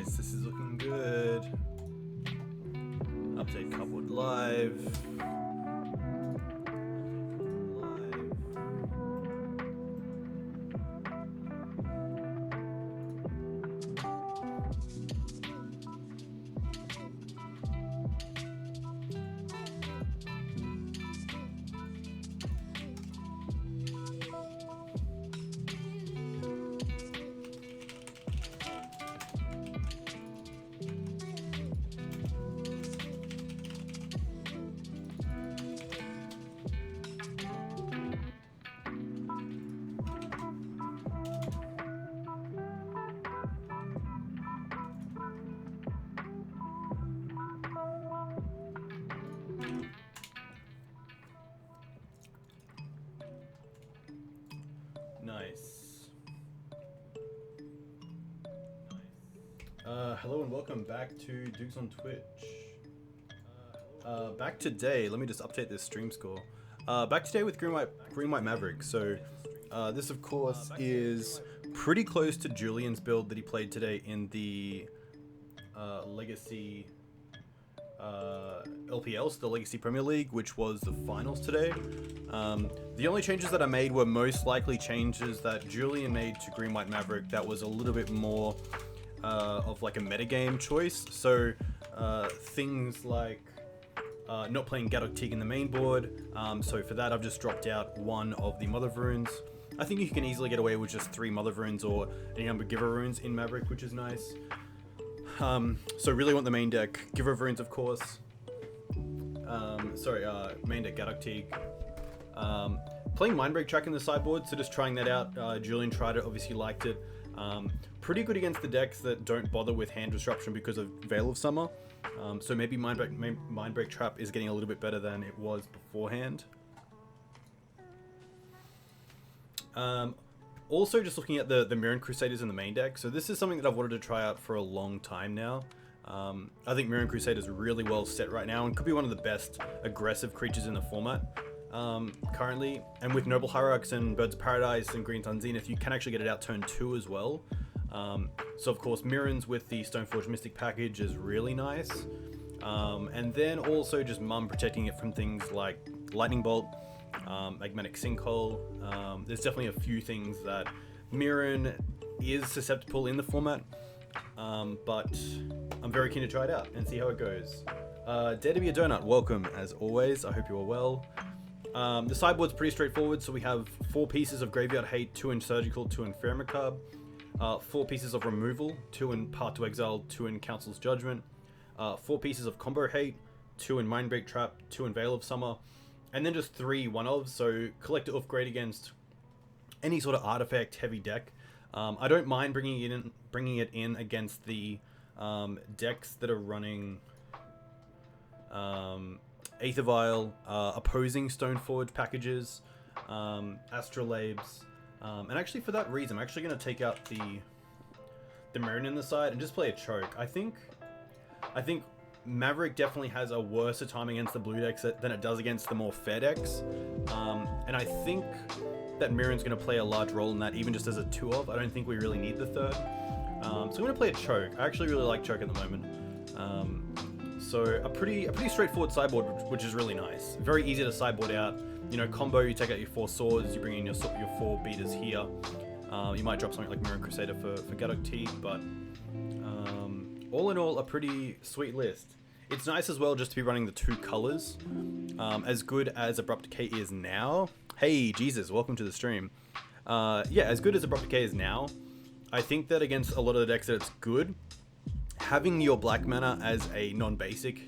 Nice, this is looking good. Update coupled live. Nice. Hello and welcome back to Dukes on Twitch. Back today, let me just update this stream score. Back today with Green White Maverick. So this of course is pretty close to Julian's build that he played today in the Legacy LPL, so the Legacy Premier League, which was the finals today. The only changes that I made were most likely changes that Julian made to Green White Maverick that was a little bit more of like a metagame choice. So things like not playing Gadok in the main board. So for that I've just dropped out one of the Mother of Runes. I think you can easily get away with just 3 Mother of Runes or any number of Giver Runes in Maverick, which is nice. So really want the main deck Giver of Runes, of course. Main deck Gadok. Playing Mindbreak Track in the sideboard, so just trying that out. Julian tried it, obviously liked it. Pretty good against the decks that don't bother with hand disruption because of Veil of Summer. So maybe Mindbreak Trap is getting a little bit better than it was beforehand. Also, just looking at the Mirren Crusaders in the main deck. So this is something that I've wanted to try out for a long time now. I think Mirren Crusaders is really well set right now and could be one of the best aggressive creatures in the format currently. And with Noble Hierarchs and Birds of Paradise and Green Sun Zenith, you can actually get it out turn 2 as well. So of course, Mirrens with the Stoneforge Mystic package is really nice. And then also just Mum protecting it from things like Lightning Bolt, Magmatic Sinkhole. There's definitely a few things that Mirren is susceptible in the format, but I'm very keen to try it out and see how it goes. Dare to be a Donut, welcome as always. I hope you are well. The sideboard's pretty straightforward, so we have 4 pieces of Graveyard Hate, 2 in Surgical, 2 in Fair Macabre, 4 pieces of Removal, 2 in Path to Exile, 2 in Council's Judgment, 4 pieces of Combo Hate, 2 in Mindbreak Trap, 2 in Veil of Summer, and then just 3 1-ofs, so Collector Upgrade against any sort of artifact heavy deck. I don't mind bringing it in against the decks that are running Aether Vial, opposing Stoneforge packages, Astrolabes, and actually for that reason I'm actually going to take out the Mirren in the side and just play a Choke. I think Maverick definitely has a worse time against the blue decks than it does against the more fair decks, and I think that Mirren's going to play a large role in that, even just as a 2-of. I don't think we really need the 3rd, so I'm going to play a Choke. I actually really like Choke at the moment. So a pretty straightforward sideboard, which is really nice. Very easy to sideboard out. You know, combo, you take out your 4 swords, you bring in your 4 beaters here. You might drop something like Mirren Crusader for Gadok, but all in all, a pretty sweet list. It's nice as well just to be running the 2 colors. As good as Abrupt Decay is now. Hey, Jesus, welcome to the stream. Yeah, as good as Abrupt Decay is now, I think that against a lot of the decks that it's good, having your black mana as a non-basic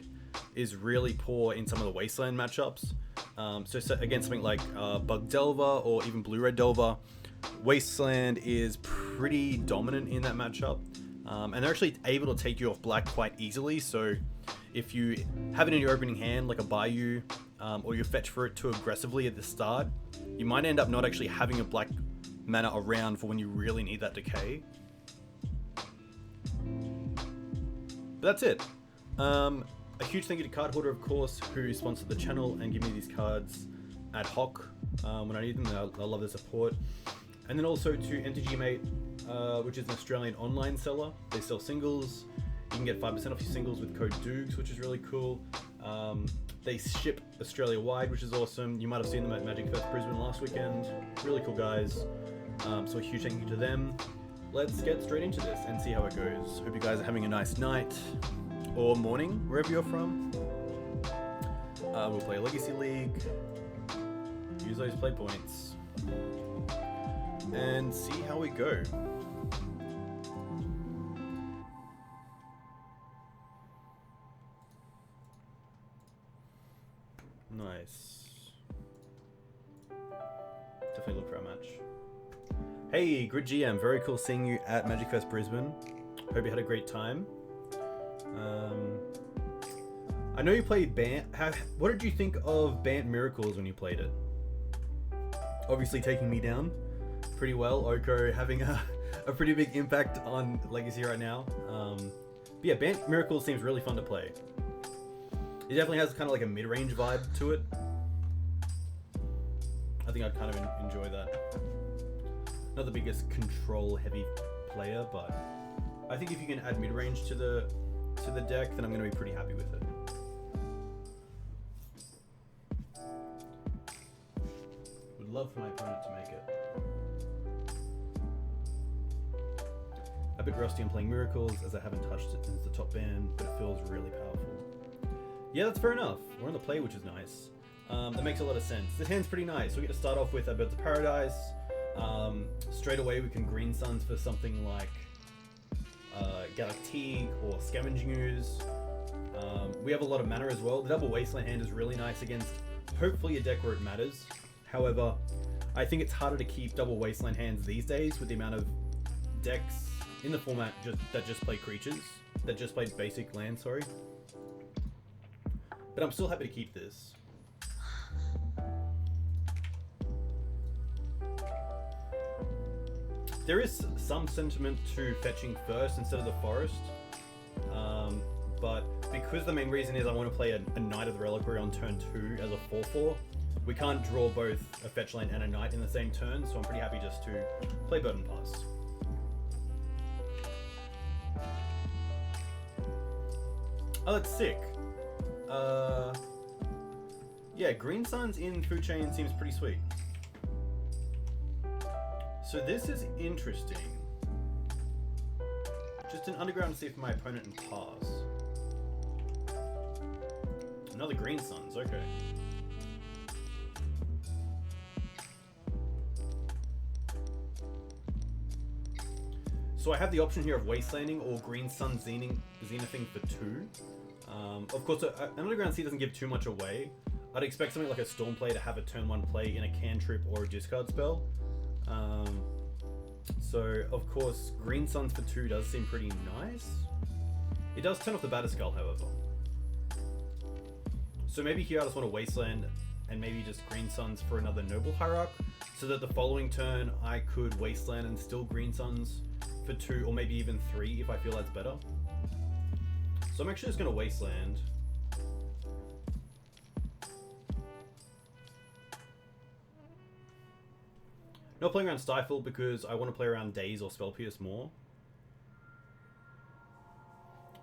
is really poor in some of the Wasteland matchups. So against something like Bug Delver or even Blue-Red Delver, Wasteland is pretty dominant in that matchup. And they're actually able to take you off black quite easily. So if you have it in your opening hand, like a Bayou, or you fetch for it too aggressively at the start, you might end up not actually having a black mana around for when you really need that decay. But that's it. A huge thank you to Card Hoarder, of course, who sponsored the channel and give me these cards ad hoc when I need them. I love the support. And then also to MTG Mate, which is an Australian online seller. They sell singles. You can get 5% off your singles with code DUGS, which is really cool. They ship Australia-wide, which is awesome. You might have seen them at Magic Fest Brisbane last weekend. Really cool guys. So a huge thank you to them. Let's get straight into this and see how it goes. Hope you guys are having a nice night or morning, wherever you're from. We'll play Legacy League, use those play points, and see how we go. Nice. Definitely look for a match. Hey, Grid GM, very cool seeing you at Magic Fest Brisbane. Hope you had a great time. I know you played Bant. What did you think of Bant Miracles when you played it? Obviously taking me down pretty well. Oko having a pretty big impact on Legacy right now. But yeah, Bant Miracles seems really fun to play. It definitely has kind of like a mid-range vibe to it. I think I'd kind of enjoy that. Not the biggest control-heavy player, but I think if you can add mid-range to the deck, then I'm going to be pretty happy with it. Would love for my opponent to make it. A bit rusty on playing Miracles, as I haven't touched it since the top ban, but it feels really powerful. Yeah, that's fair enough. We're on the play, which is nice. That makes a lot of sense. This hand's pretty nice. We get to start off with a Birds of Paradise. Straight away we can Green Suns for something like Galactique or Scavenging Ooze. We have a lot of mana as well. The double Wasteland hand is really nice against hopefully a deck where it matters. However, I think it's harder to keep double Wasteland hands these days with the amount of decks in the format that just play creatures, that just play basic land, sorry. But I'm still happy to keep this. There is some sentiment to fetching first instead of the forest, but because the main reason is I want to play a Knight of the Reliquary on turn 2 as a 4/4, we can't draw both a fetch land and a Knight in the same turn, so I'm pretty happy just to play Bird and Pass. Oh, that's sick. Yeah, Green Suns in Food Chain seems pretty sweet. So this is interesting. Just an underground to see for my opponent and pass. Another Green Suns, okay. So I have the option here of Wastelanding or Green Sun Zenithing for 2. Of course, an Underground Sea doesn't give too much away. I'd expect something like a Storm play to have a turn 1 play in a cantrip or a discard spell. So, of course, Green Suns for 2 does seem pretty nice. It does turn off the Batterskull, however. So maybe here I just want to Wasteland and maybe just Green Suns for another Noble Hierarch, so that the following turn I could Wasteland and still Green Suns for 2, or maybe even 3 if I feel that's better. So I'm actually just going to Wasteland. Not playing around Stifle because I want to play around Daze or Spell Pierce more.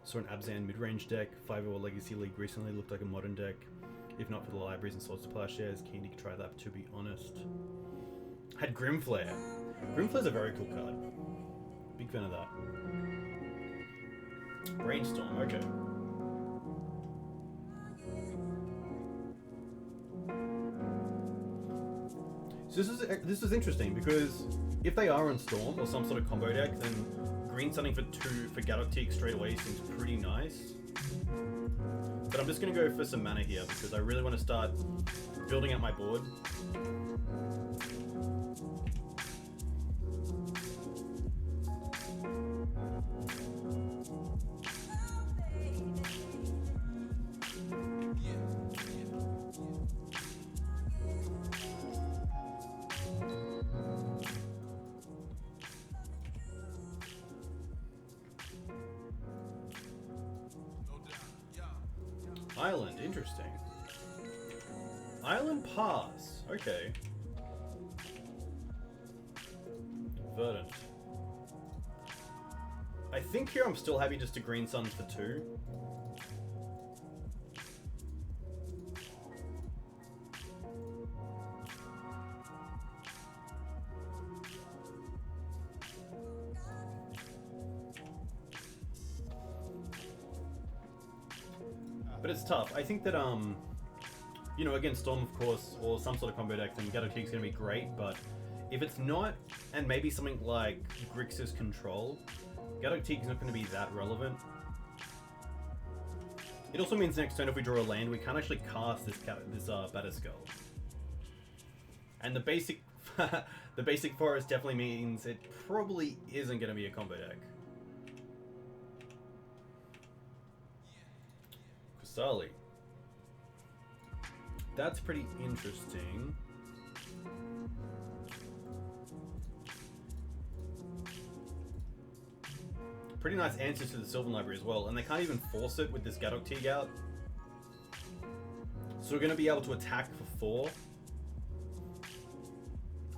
So an Abzan mid-range deck, 5-0 Legacy League recently looked like a modern deck. If not for the libraries and Swords to Plowshares, keen to try that, to be honest. Had Grimflare. Grimflare's a very cool card. Big fan of that. Brainstorm, okay. So this is interesting because if they are on Storm or some sort of combo deck, then Green Sunning for 2 for Galactique straight away seems pretty nice. But I'm just going to go for some mana here because I really want to start building out my board. Island, interesting. Island pass, okay. Verdant. I think here I'm still happy just to green sun for 2. But it's tough. I think that, you know, against Storm, of course, or some sort of combo deck, then GW is going to be great, but if it's not, and maybe something like Grixis Control, GW is not going to be that relevant. It also means next turn if we draw a land, we can't actually cast this Batterskull. And the basic the basic forest definitely means it probably isn't going to be a combo deck. Kusali. That's pretty interesting. Pretty nice answers to the Sylvan Library as well, and they can't even force it with this Gadok Teague out. So we're going to be able to attack for 4.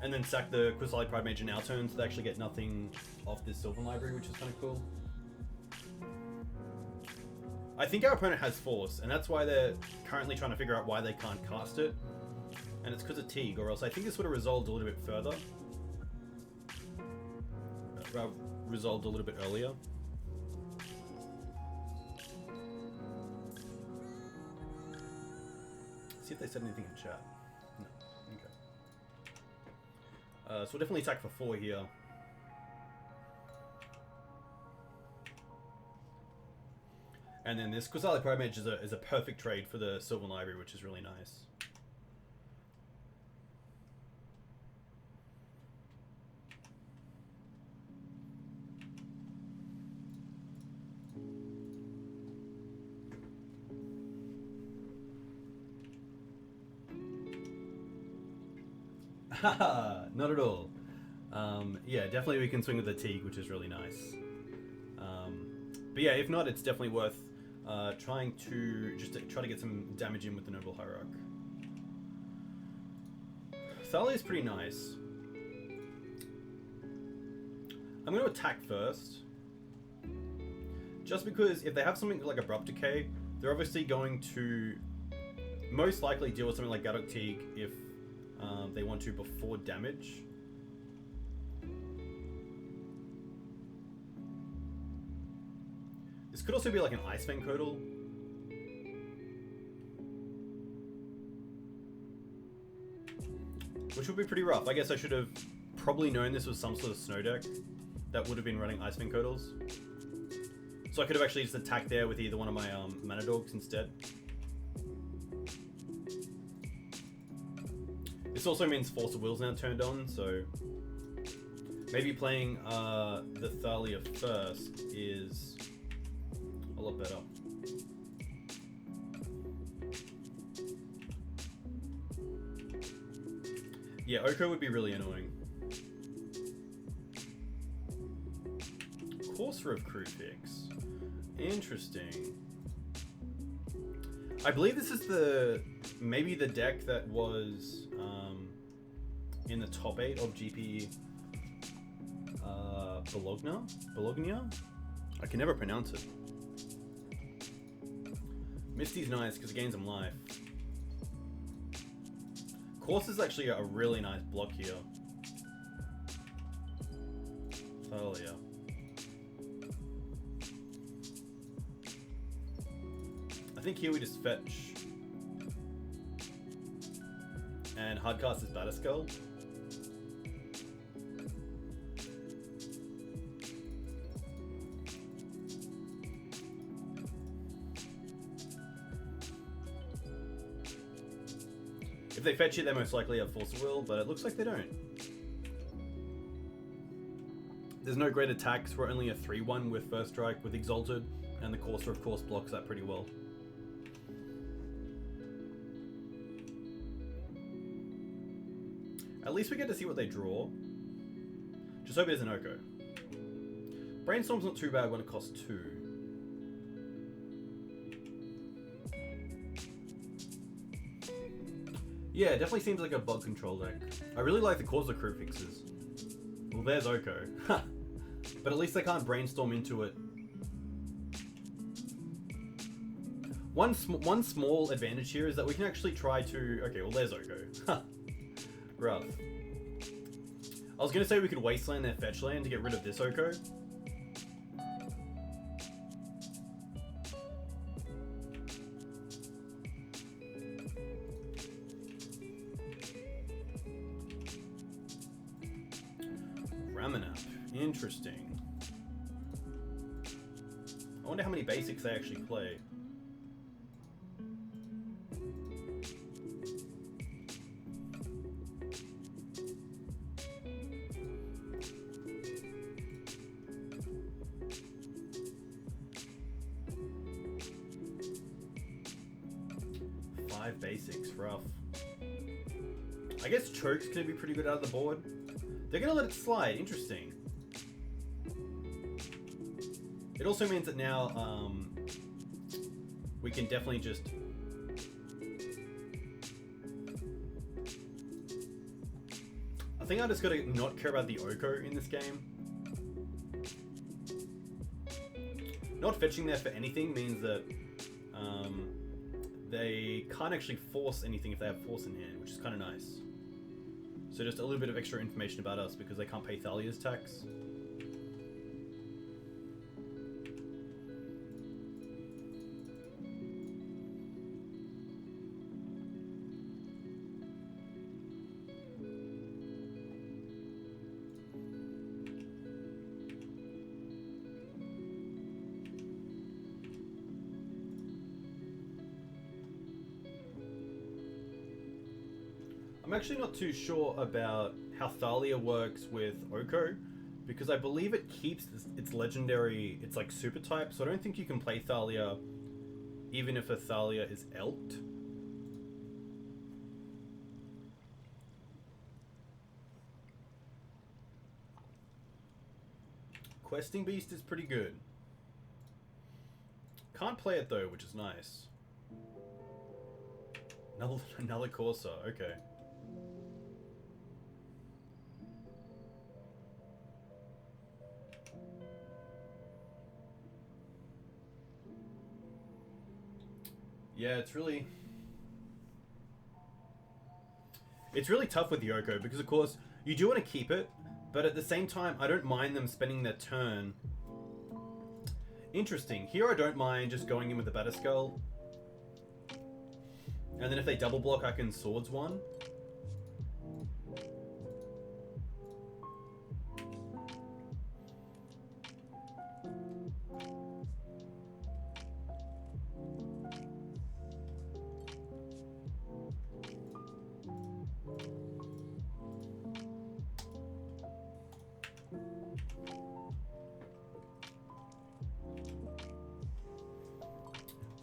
And then sack the Kusali Pride Mage in our turn, so they actually get nothing off this Sylvan Library, which is kind of cool. I think our opponent has Force, and that's why they're currently trying to figure out why they can't cast it. And it's because of Teague, or else I think this would have resolved a little bit further. Resolved a little bit earlier. See if they said anything in chat. No. Okay. So we'll definitely attack for 4 here. And then this Kusali Pride Mage is a perfect trade for the Sylvan Library, which is really nice. Haha, not at all. Yeah, definitely we can swing with the Teague, which is really nice. But yeah, if not, it's definitely worth trying to try to get some damage in with the Noble Hierarch. Thalia is pretty nice. I'm going to attack first. Just because if they have something like Abrupt Decay, they're obviously going to most likely deal with something like Gadok Teague if they want to before damage. This could also be like an Ice Fang Codal. Which would be pretty rough. I guess I should have probably known this was some sort of snow deck that would have been running Ice Fang Codals. So I could have actually just attacked there with either one of my Mana Dogs instead. This also means Force of Will's now turned on, so maybe playing the Thalia first is a lot better. Yeah, Oko would be really annoying. Courser of Krufix. Interesting. I believe this is maybe the deck that was in the top 8 of GP Bologna? I can never pronounce it. Misty's nice because it gains him life. Course is actually a really nice block here. Thalia. I think here we just fetch and hardcast this Batterskull. If they fetch it, they most likely have Force of Will, but it looks like they don't. There's no great attacks. We're only a 3-1 with First Strike with Exalted, and the Courser, of course, blocks that pretty well. At least we get to see what they draw. Just hope it isn't Oko. Brainstorm's not too bad when it costs 2. Yeah, it definitely seems like a bug control deck. I really like the Courser Crew fixes. Well, there's Oko. But at least I can't brainstorm into it. One small advantage here is that we can actually try to... Okay, well, there's Oko. Rough. I was going to say we could wasteland their fetch land to get rid of this Oko. Ramanap. Interesting. I wonder how many basics they actually play. Basics, rough. I guess Choke's gonna be pretty good out of the board. They're gonna let it slide, interesting. It also means that now we can definitely just... I think I just gotta not care about the Oko in this game. Not fetching there for anything means that they can't actually force anything if they have force in hand, which is kind of nice. So just a little bit of extra information about us because they can't pay Thalia's tax. I'm actually not too sure about how Thalia works with Oko, because I believe it keeps its legendary, it's like super type, so I don't think you can play Thalia even if a Thalia is elked. Questing Beast is pretty good. Can't play it though, which is nice. Another Corsair, okay. Yeah, it's really tough with Yoko because, of course, you do want to keep it, but at the same time, I don't mind them spending their turn. Interesting. Here, I don't mind just going in with the Batterskull, and then if they double block, I can Swords one.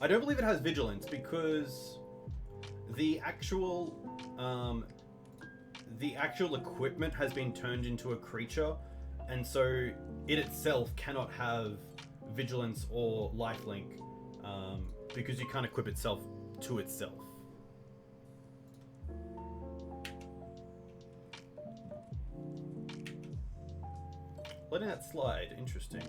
I don't believe it has Vigilance because the actual equipment has been turned into a creature, and so it itself cannot have Vigilance or Lifelink because you can't equip itself to itself. Letting that slide, interesting.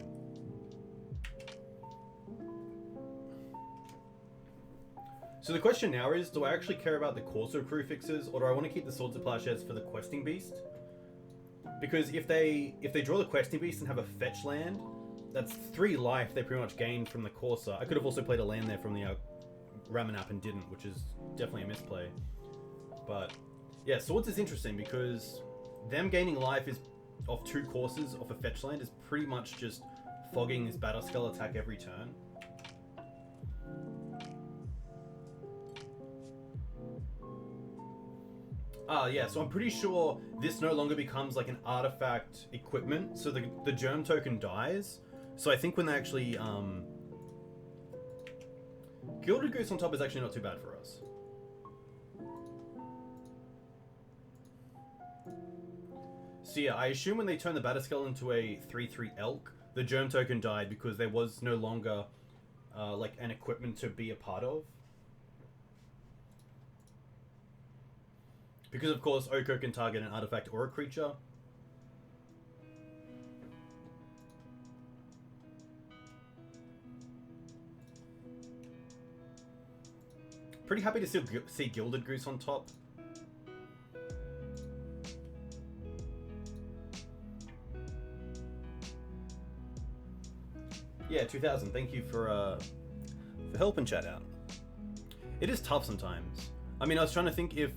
So the question now is, do I actually care about the Corso crew fixes, or do I want to keep the Swords of Plowshares for the Questing Beast? Because if they draw the Questing Beast and have a fetch land, that's 3 life they pretty much gained from the Corsair. I could have also played a land there from the Ramanap and didn't, which is definitely a misplay. But yeah, Swords is interesting because them gaining life is off 2 courses off a fetch land is pretty much just fogging this Batterskull attack every turn. Yeah, so I'm pretty sure this no longer becomes like an artifact equipment, so the germ token dies. So I think when they actually Gilded Goose on top is actually not too bad for us. So yeah, I assume when they turn the Batterskull into a 3/3 elk, the germ token died because there was no longer like an equipment to be a part of. Because of course, Oko can target an artifact or a creature. Pretty happy to still see Gilded Goose on top. Yeah, 2000. Thank you for helping chat out. It is tough sometimes. I mean, I was trying to think if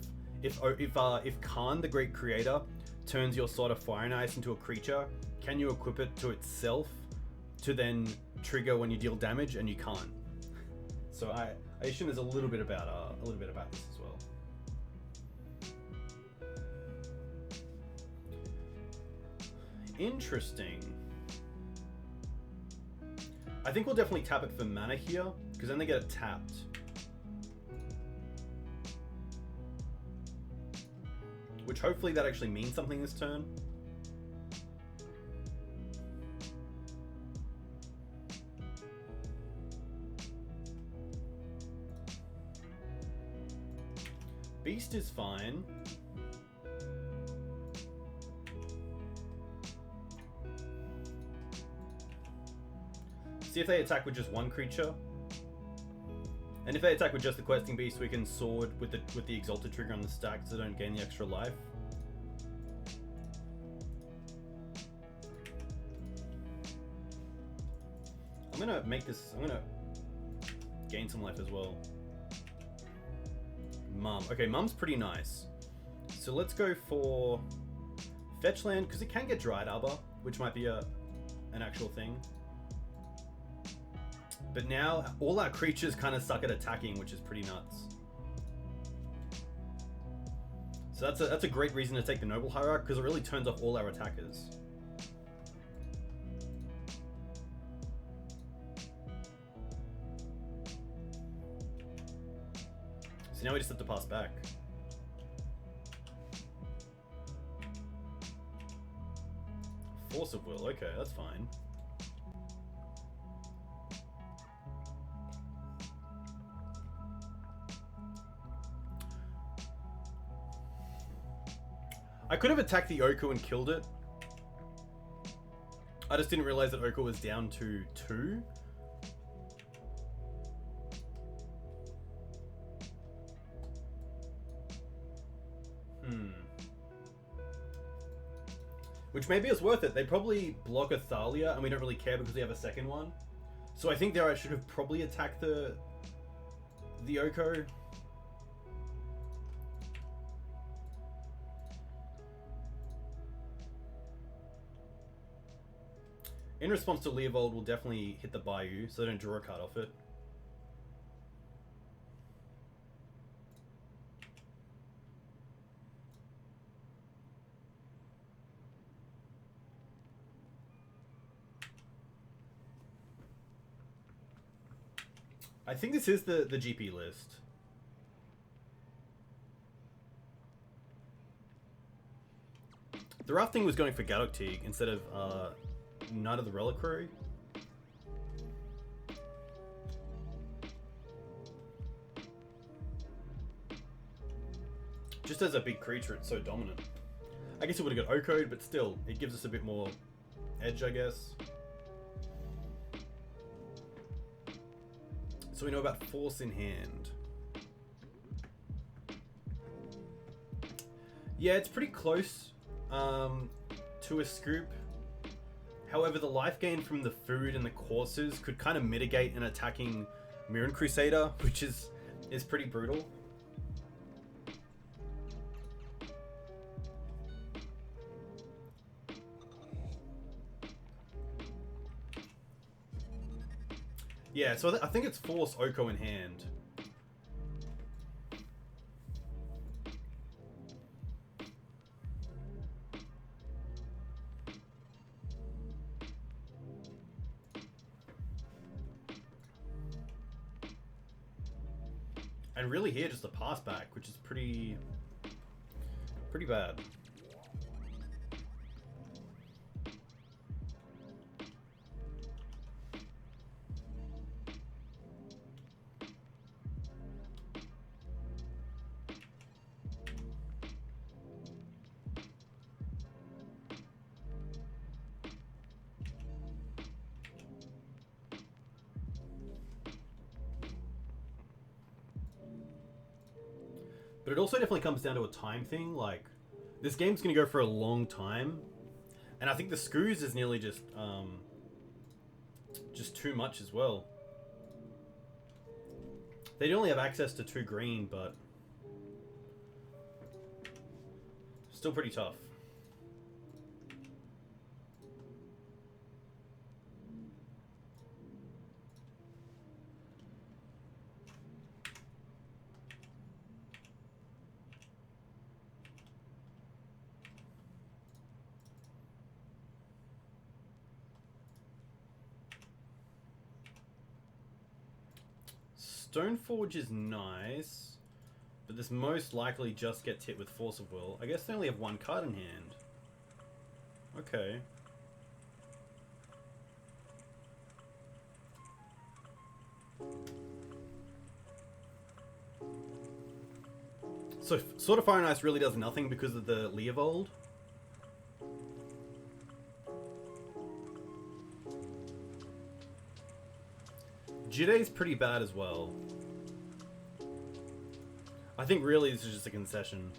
Khan, the great creator, turns your Sword of Fire and Ice into a creature, can you equip it to itself to then trigger when you deal damage, and you can't. So I assume there's a little bit about this as well. Interesting. I think we'll definitely tap it for mana here, because then they get it tapped. Which hopefully that actually means something this turn. Beast is fine. See if they attack with just one creature. And if they attack with just the Questing Beast, we can sword with the Exalted trigger on the stack so they don't gain the extra life. I'm gonna gain some life as well. Mum. Okay, Mum's pretty nice. So let's go for fetch land, because it can get Dried Arbor, which might be an actual thing. But now all our creatures kind of suck at attacking, which is pretty nuts. So that's a great reason to take the Noble Hierarch, because it really turns off all our attackers. So now we just have to pass back. Force of Will, okay, that's fine. I could have attacked the Oko and killed it. I just didn't realize that Oko was down to 2. Which maybe is worth it. They probably block a Thalia and we don't really care because we have a second one. So I think there I should have probably attacked the Oko. In response to Leovold, we'll definitely hit the Bayou so they don't draw a card off it. I think this is the GP list. The rough thing was going for Gadok instead of Knight of the Reliquary. Just as a big creature, it's so dominant. I guess it would have got Oko'd, but still, it gives us a bit more edge, I guess. So we know about Force in hand. Yeah, it's pretty close to a scoop. However, the life gain from the food and the courses could kind of mitigate an attacking Mirren Crusader, which is pretty brutal. Yeah, so I think it's Force Oko in hand. And really here, just a pass back, which is pretty bad. But it also definitely comes down to a time thing. Like, this game's going to go for a long time. And I think the screws is nearly just too much as well. They only have access to 2 green, but still pretty tough. Stoneforge is nice, but this most likely just gets hit with Force of Will. I guess they only have 1 card in hand. Okay. So, Sword of Fire and Ice really does nothing because of the Leovold. Jide's pretty bad as well. I think really this is just a concession.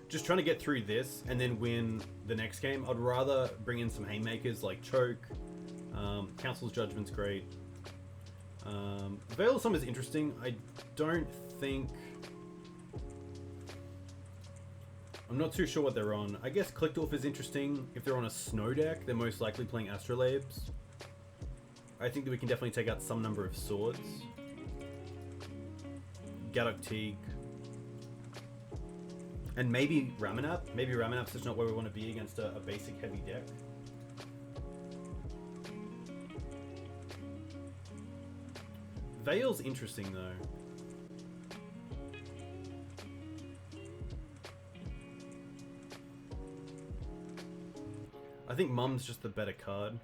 Just trying to get through this and then win the next game. I'd rather bring in some haymakers like Choke. Council's Judgment's great. Veil of Summer is interesting. I don't think... I'm not too sure what they're on. I guess Clickdorf is interesting. If they're on a snow deck, they're most likely playing Astrolabes. I think that we can definitely take out some number of swords. Gadok Teague. And maybe Ramanap. Maybe Ramanap's just not where we want to be against a basic heavy deck. Veil's interesting though. I think Mum's just the better card.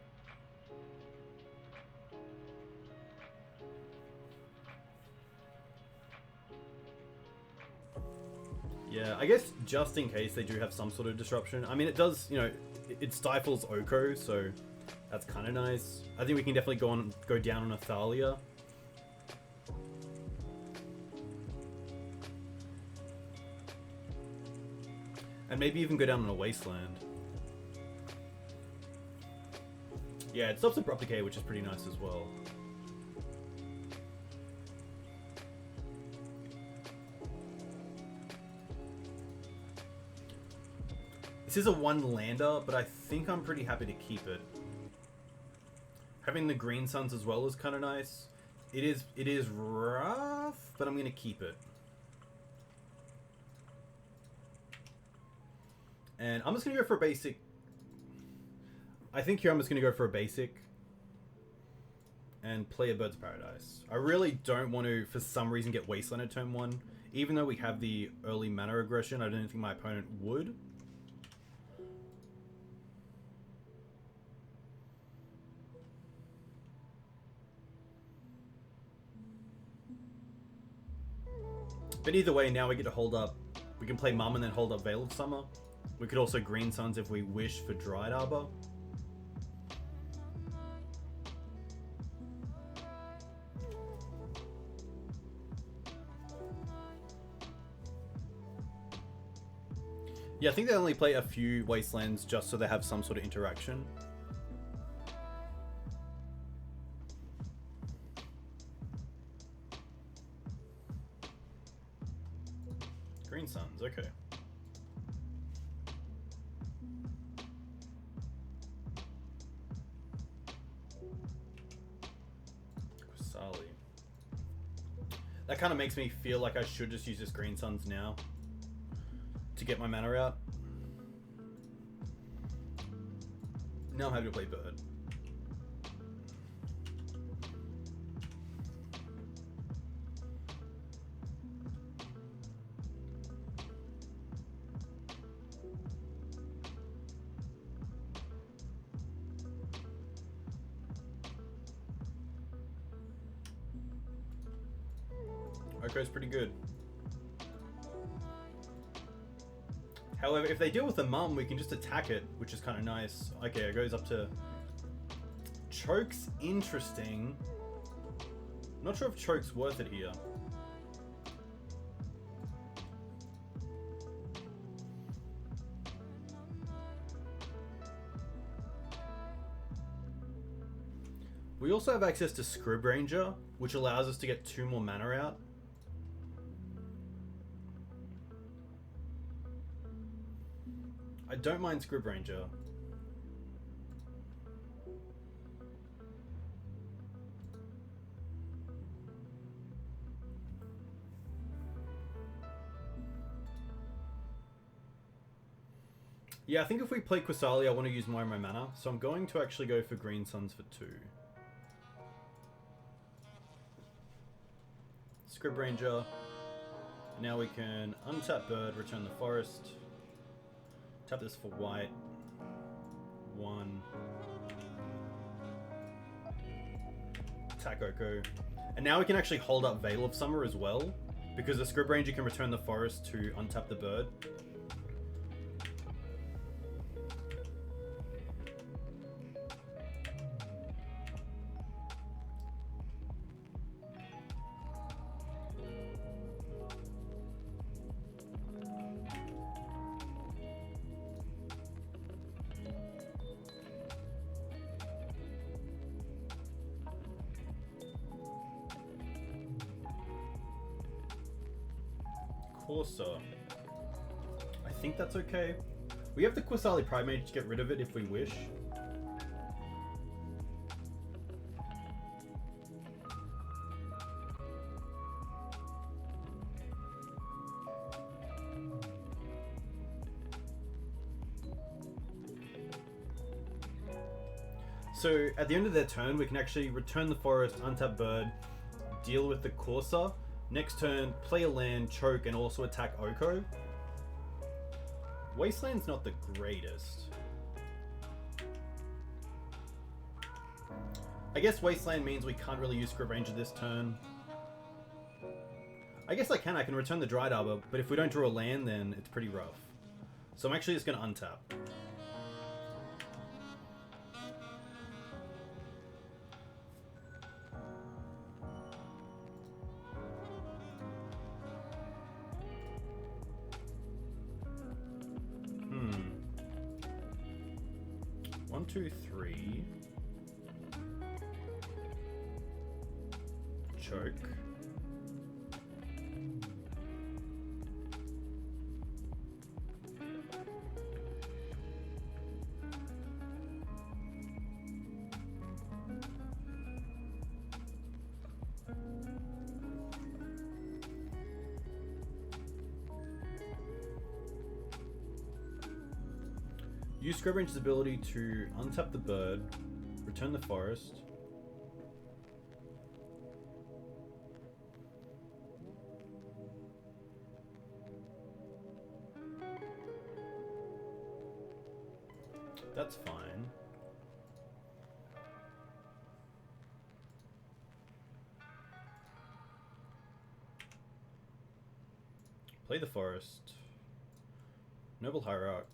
Yeah, I guess just in case they do have some sort of disruption. I mean, it does, you know, it stifles Oko, so that's kind of nice. I think we can definitely go down on a Thalia. And maybe even go down on a Wasteland. Yeah, it stops Abrupt Decay, which is pretty nice as well. This is a 1-lander, but I think I'm pretty happy to keep it. Having the Green Suns as well is kind of nice. It is rough, but I'm going to keep it. And I'm just going to go for a basic. I think here I'm just going to go for a basic. And play a Birds of Paradise. I really don't want to, for some reason, get Wasteland at turn 1. Even though we have the early mana aggression, I don't think my opponent would. But either way, now we get to hold up. We can play Mum and then hold up Veil of Summer. We could also Green Suns if we wish for Dried Arbor. Yeah, I think they only play a few Wastelands just so they have some sort of interaction. Green Suns, okay. Kusali. That kind of makes me feel like I should just use this Green Suns now to get my mana out. Now I'm happy to play Bird. Oko's pretty good. However, if they deal with the Mum, we can just attack it, which is kind of nice. Okay, it goes up to... Choke's interesting. Not sure if Choke's worth it here. We also have access to Scrib Ranger, which allows us to get 2 more mana out. I don't mind Scrib Ranger. Yeah, I think if we play Qasali, I want to use more of my mana, so I'm going to actually go for Green Suns for 2. Scrib Ranger. Now we can untap Bird, return the Forest. Tap this for white. 1. Attack Oko. And now we can actually hold up Veil of Summer as well, because the Scrib Ranger can return the Forest to untap the Bird. Corsa. I think that's okay. We have the Qasali Primate to get rid of it if we wish. So at the end of their turn, we can actually return the Forest, untap Bird, deal with the Corsa. Next turn, play a land, choke, and also attack Oko. Wasteland's not the greatest. I guess Wasteland means we can't really use Scrib Ranger this turn. I guess I can return the Dried Arbor, but if we don't draw a land, then it's pretty rough. So I'm actually just going to untap. One, two, three. Choke. Use Scrib Ranger's ability to untap the Bird, return the Forest. That's fine. Play the Forest. Noble Hierarch.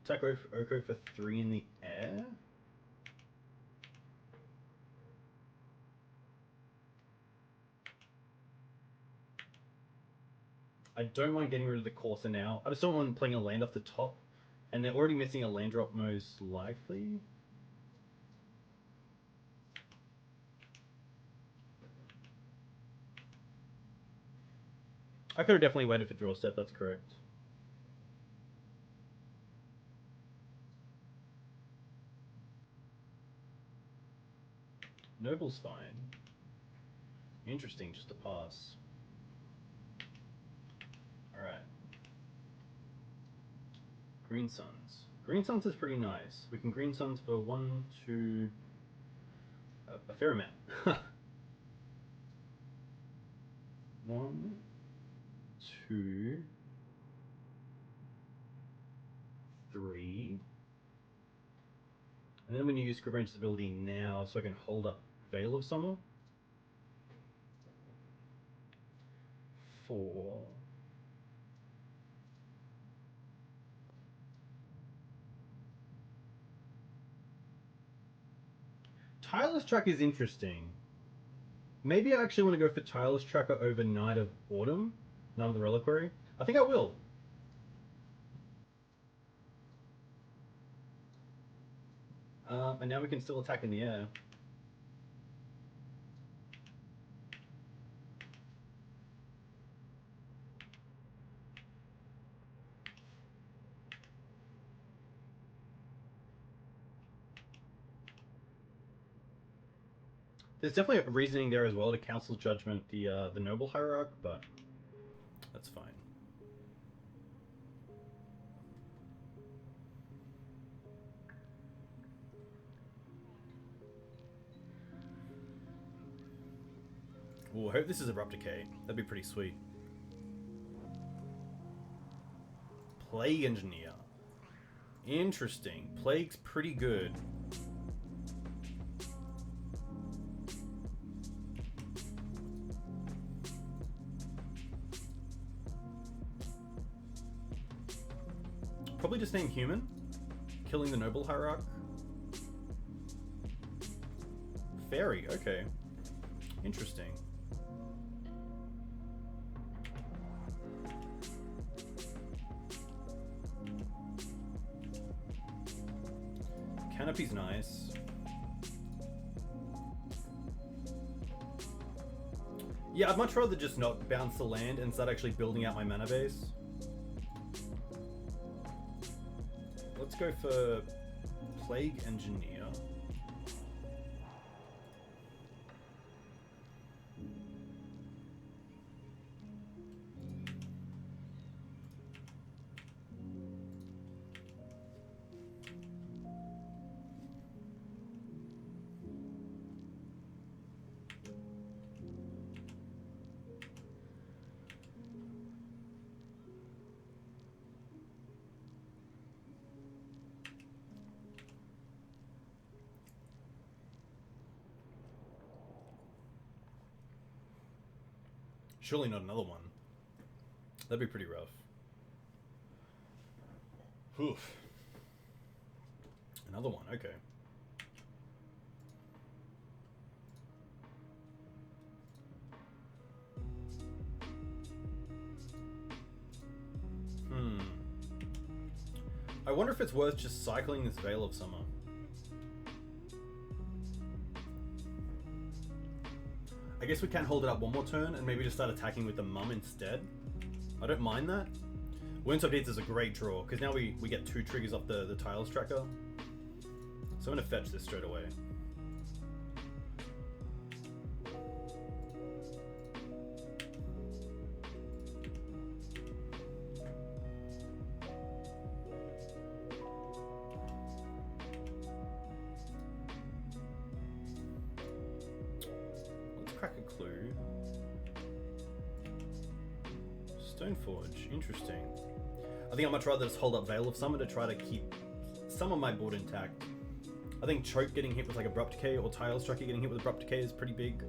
Attack Oko for 3 in the air. I don't mind getting rid of the Corsa now. I just don't want playing a land off the top. And they're already missing a land drop most likely. I could have definitely waited for draw step, that's correct. Noble's fine. Interesting, just a pass. Alright. Green Suns. Green Suns is pretty nice. We can Green Suns for 1, 2... a fair amount. 1, 2, 3. And then I'm going to use Scrib Ranger's ability now so I can hold up Veil of Summer. 4. Tireless Track is interesting. Maybe I actually want to go for Tireless Tracker over Night of Autumn. None of the Reliquary? I think I will. And now we can still attack in the air. There's definitely a reasoning there as well to Council Judgment the Noble Hierarch, but that's fine. Ooh, I hope this is Abrupt Decay. That'd be pretty sweet. Plague Engineer. Interesting. Plague's pretty good. Probably just name Human. Killing the Noble Hierarch. Fairy, okay. Interesting. Canopy's nice. Yeah, I'd much rather just not bounce the land and start actually building out my mana base. Let's go for Plague Engineer. Surely not another one. That'd be pretty rough. Oof. Another one, okay. I wonder if it's worth just cycling this Veil of Summer. I guess we can hold it up one more turn and maybe just start attacking with the Mum instead. I don't mind that. Wounds of Deeds is a great draw, because now we get 2 triggers off the Tiles tracker. So I'm going to fetch this straight away. Crack a clue. Stoneforge, interesting. I think I'd much rather just hold up Veil of Summer to try to keep some of my board intact. I think Choke getting hit with like Abrupt Decay or Tile Striker getting hit with Abrupt Decay is pretty big.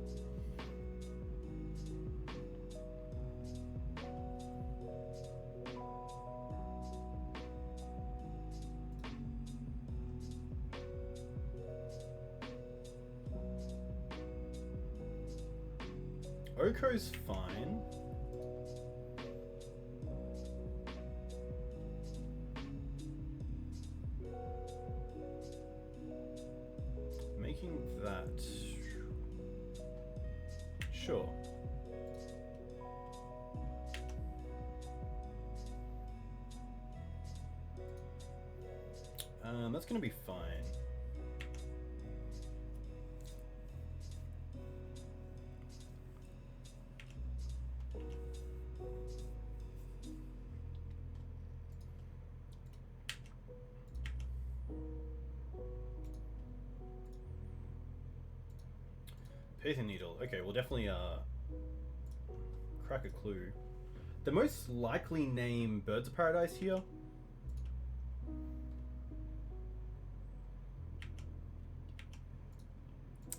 Oko's fine. Making that... Sure. That's gonna be fine. Pithing Needle. Okay, we'll definitely crack a clue. The most likely name Birds of Paradise here.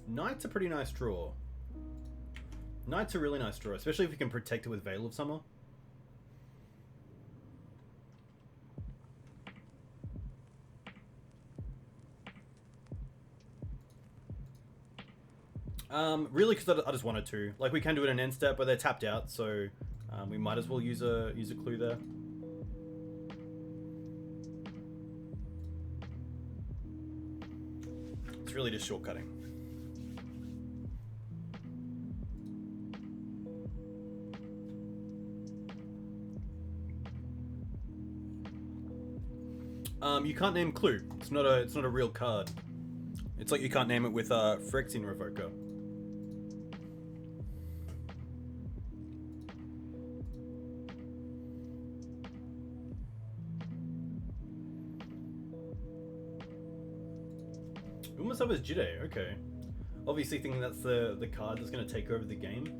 Knight's a pretty nice draw. Knight's a really nice draw, especially if we can protect it with Veil of Summer. Really, because I just wanted to. Like, we can do it in end step, but they're tapped out, so We might as well use a clue there. It's really just shortcutting. You can't name clue. It's not a real card. It's like you can't name it with Phyrexian Revoker. Almost up as Jide, okay. Obviously thinking that's the card that's going to take over the game.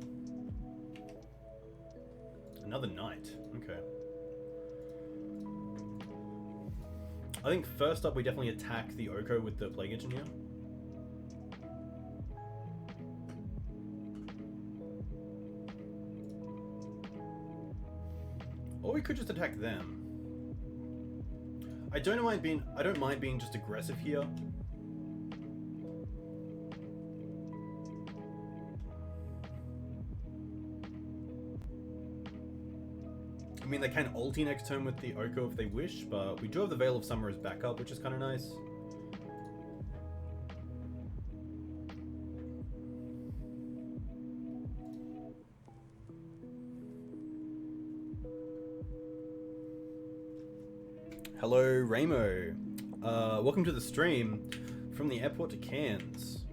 Another knight, okay. I think first up we definitely attack the Oko with the Plague Engineer. Or we could just attack them. I don't mind being just aggressive here. I mean, they can ulti next turn with the Oko if they wish, but we do have the Veil of Summer as backup, which is kind of nice. Hello, Ramo. Welcome to the stream from the airport to Cairns.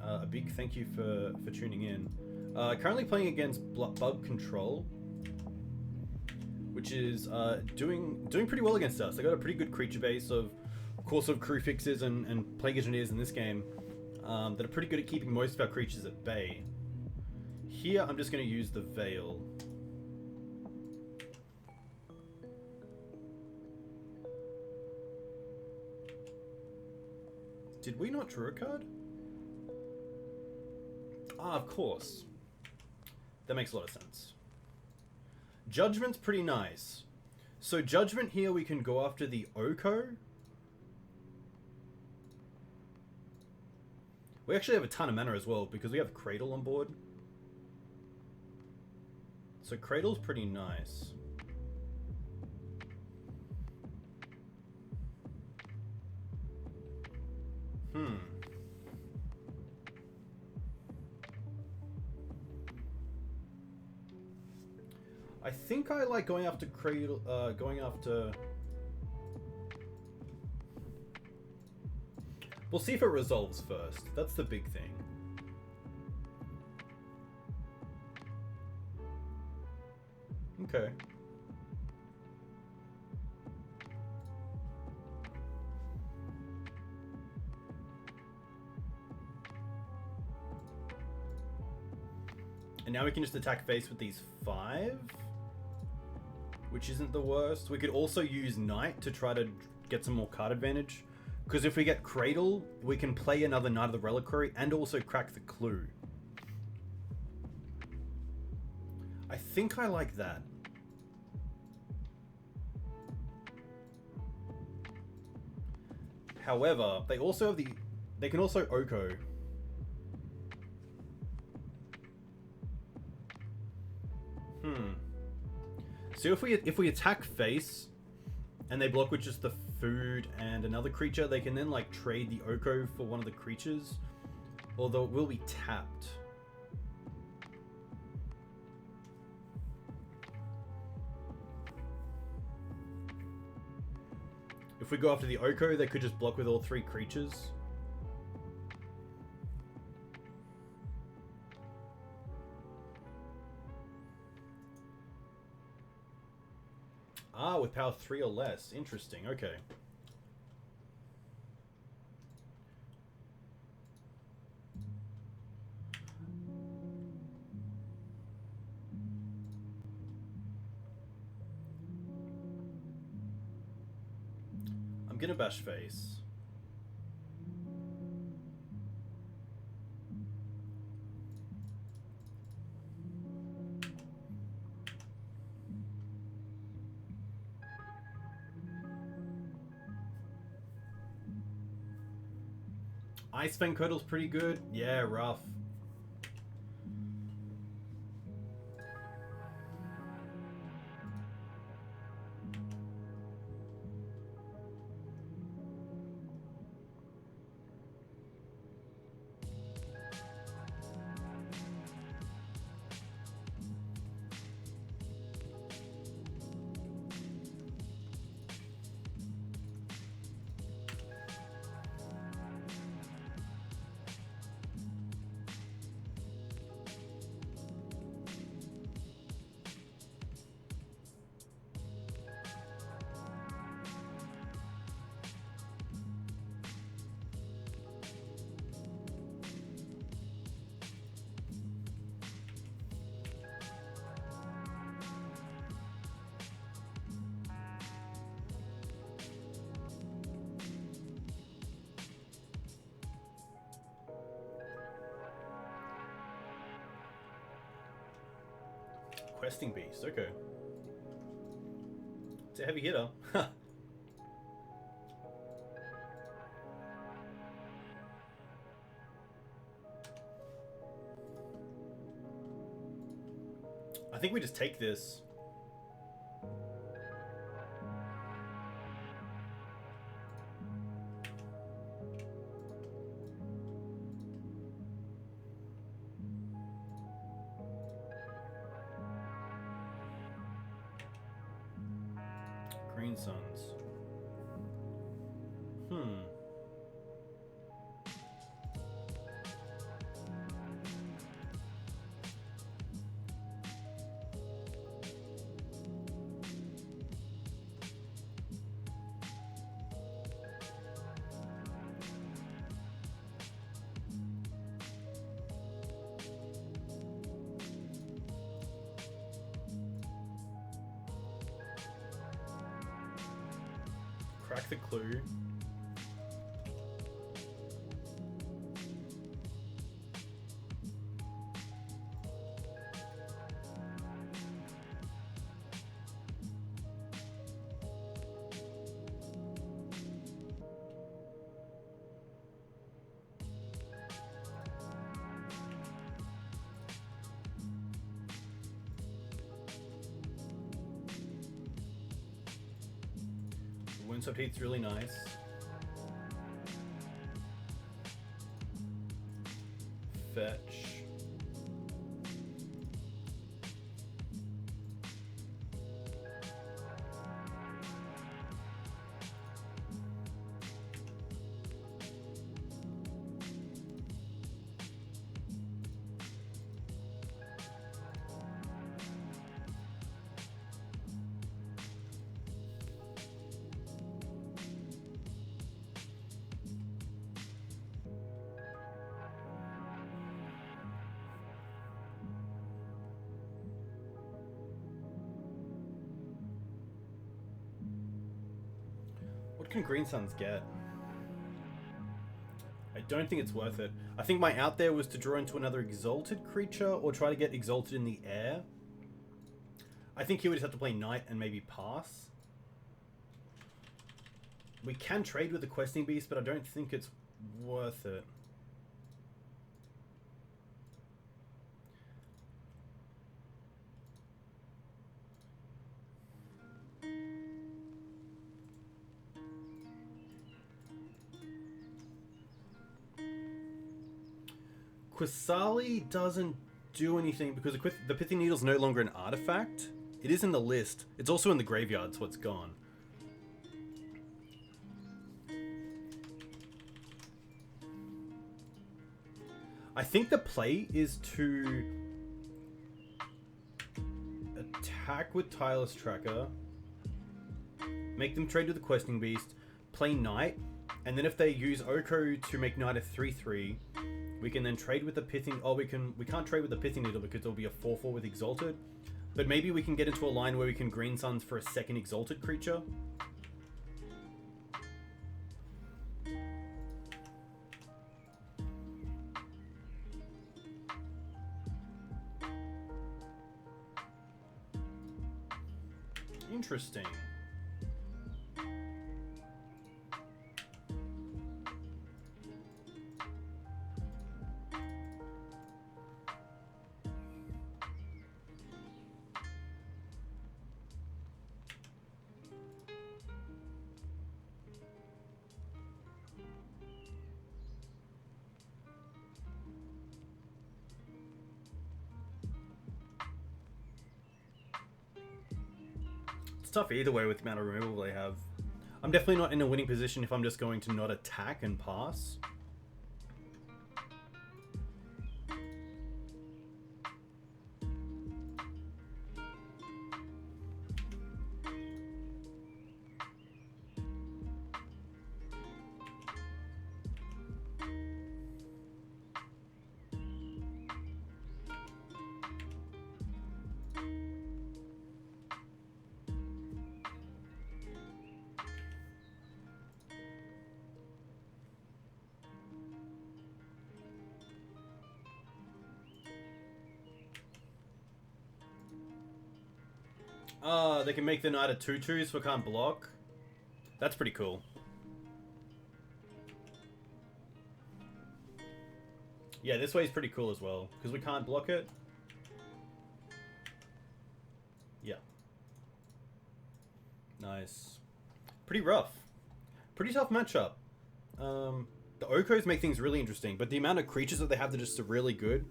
A big thank you for tuning in. Currently playing against Bug Control, which is doing pretty well against us. They got a pretty good creature base of course of crew fixers and Plague Engineers in this game that are pretty good at keeping most of our creatures at bay. Here I'm just going to use the Veil. Did we not draw a card? Ah, of course. That makes a lot of sense. Judgment's pretty nice. So Judgment here, we can go after the Oko. We actually have a ton of mana as well because we have Cradle on board. So Cradle's pretty nice. I think I like going after Cradle, We'll see if it resolves first. That's the big thing. Okay. And now we can just attack face with these 5, which isn't the worst. We could also use Knight to try to get some more card advantage, because if we get Cradle, we can play another Knight of the Reliquary and also crack the Clue. I think I like that. However, they also have they can also Oko. So if we attack face and they block with just the food and another creature, they can then like trade the Oko for one of the creatures, although it will be tapped. If we go after the Oko, they could just block with all 3 creatures. Ah, with power 3 or less. Interesting, okay. I'm gonna bash face. Ice Fang Curdle's pretty good. Yeah, rough. Questing Beast, okay. It's a heavy hitter. I think we just take this. Green Suns. Crack the clue. Wound Subheat's really nice. Fetch. What can Green Suns get? I don't think it's worth it. I think my out there was to draw into another Exalted creature or try to get Exalted in the air. I think he would just have to play Knight and maybe pass. We can trade with the Questing Beast, but I don't think it's worth it. Quasali doesn't do anything because the Pithing Needle's no longer an artifact. It is in the list. It's also in the graveyard, so it's gone. I think the play is to attack with Tireless Tracker, make them trade with the Questing Beast, play Knight, and then if they use Oko to make Knight a 3/3, we can then trade with the Pithing... Oh, we can't trade with the Pithing Needle because it'll be a 4/4 with Exalted. But maybe we can get into a line where we can Green Suns for a second Exalted creature. Interesting. It's tough either way with the amount of removal they have. I'm definitely not in a winning position if I'm just going to not attack and pass. They can make the knight a 2/2 for can't block. That's pretty cool. Yeah, this way is pretty cool as well, because we can't block it. Yeah. Nice. Pretty rough. Pretty tough matchup. The Okos make things really interesting, but the amount of creatures that they have that are just really good.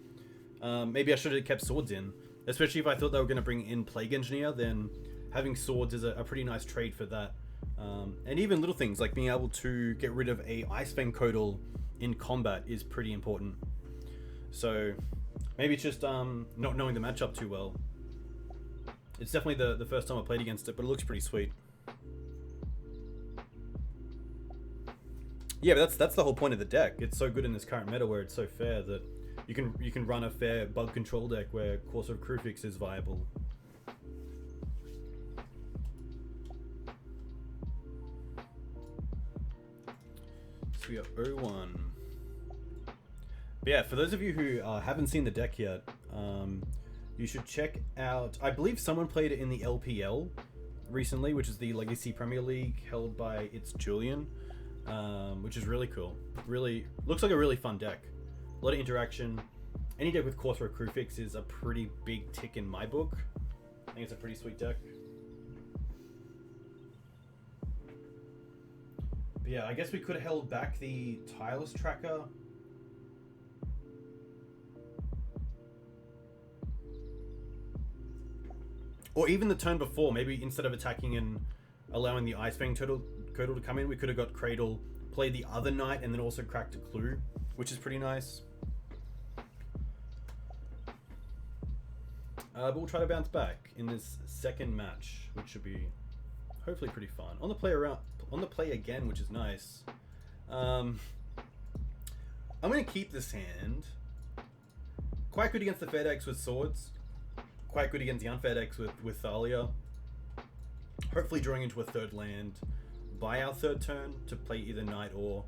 Maybe I should have kept swords in. Especially if I thought they were going to bring in Plague Engineer, then having swords is a pretty nice trade for that. And even little things like being able to get rid of a Icefang Codal in combat is pretty important. So maybe it's just not knowing the matchup too well. It's definitely the first time I played against it, but it looks pretty sweet. Yeah, but that's the whole point of the deck. It's so good in this current meta where it's so fair that you can run a fair bug control deck where Course of Krufix is viable. So we are 0-1. But yeah, for those of you who haven't seen the deck yet, you should check out... I believe someone played it in the LPL recently, which is the Legacy Premier League held by itsJulian, which is really cool. Really looks like a really fun deck. A lot of interaction. Any deck with Corsair Krufix is a pretty big tick in my book. I think it's a pretty sweet deck. But yeah, I guess we could have held back the Tireless Tracker. Or even the turn before, maybe instead of attacking and allowing the Icefang Codal to come in, we could have got Cradle, played the other knight, and then also cracked a Clue, which is pretty nice. But we'll try to bounce back in this second match, which should be hopefully pretty fun. On the play again, which is nice. I'm going to keep this hand. Quite good against the fair decks with swords. Quite good against the unfair decks with Thalia. Hopefully drawing into a third land by our third turn to play either knight or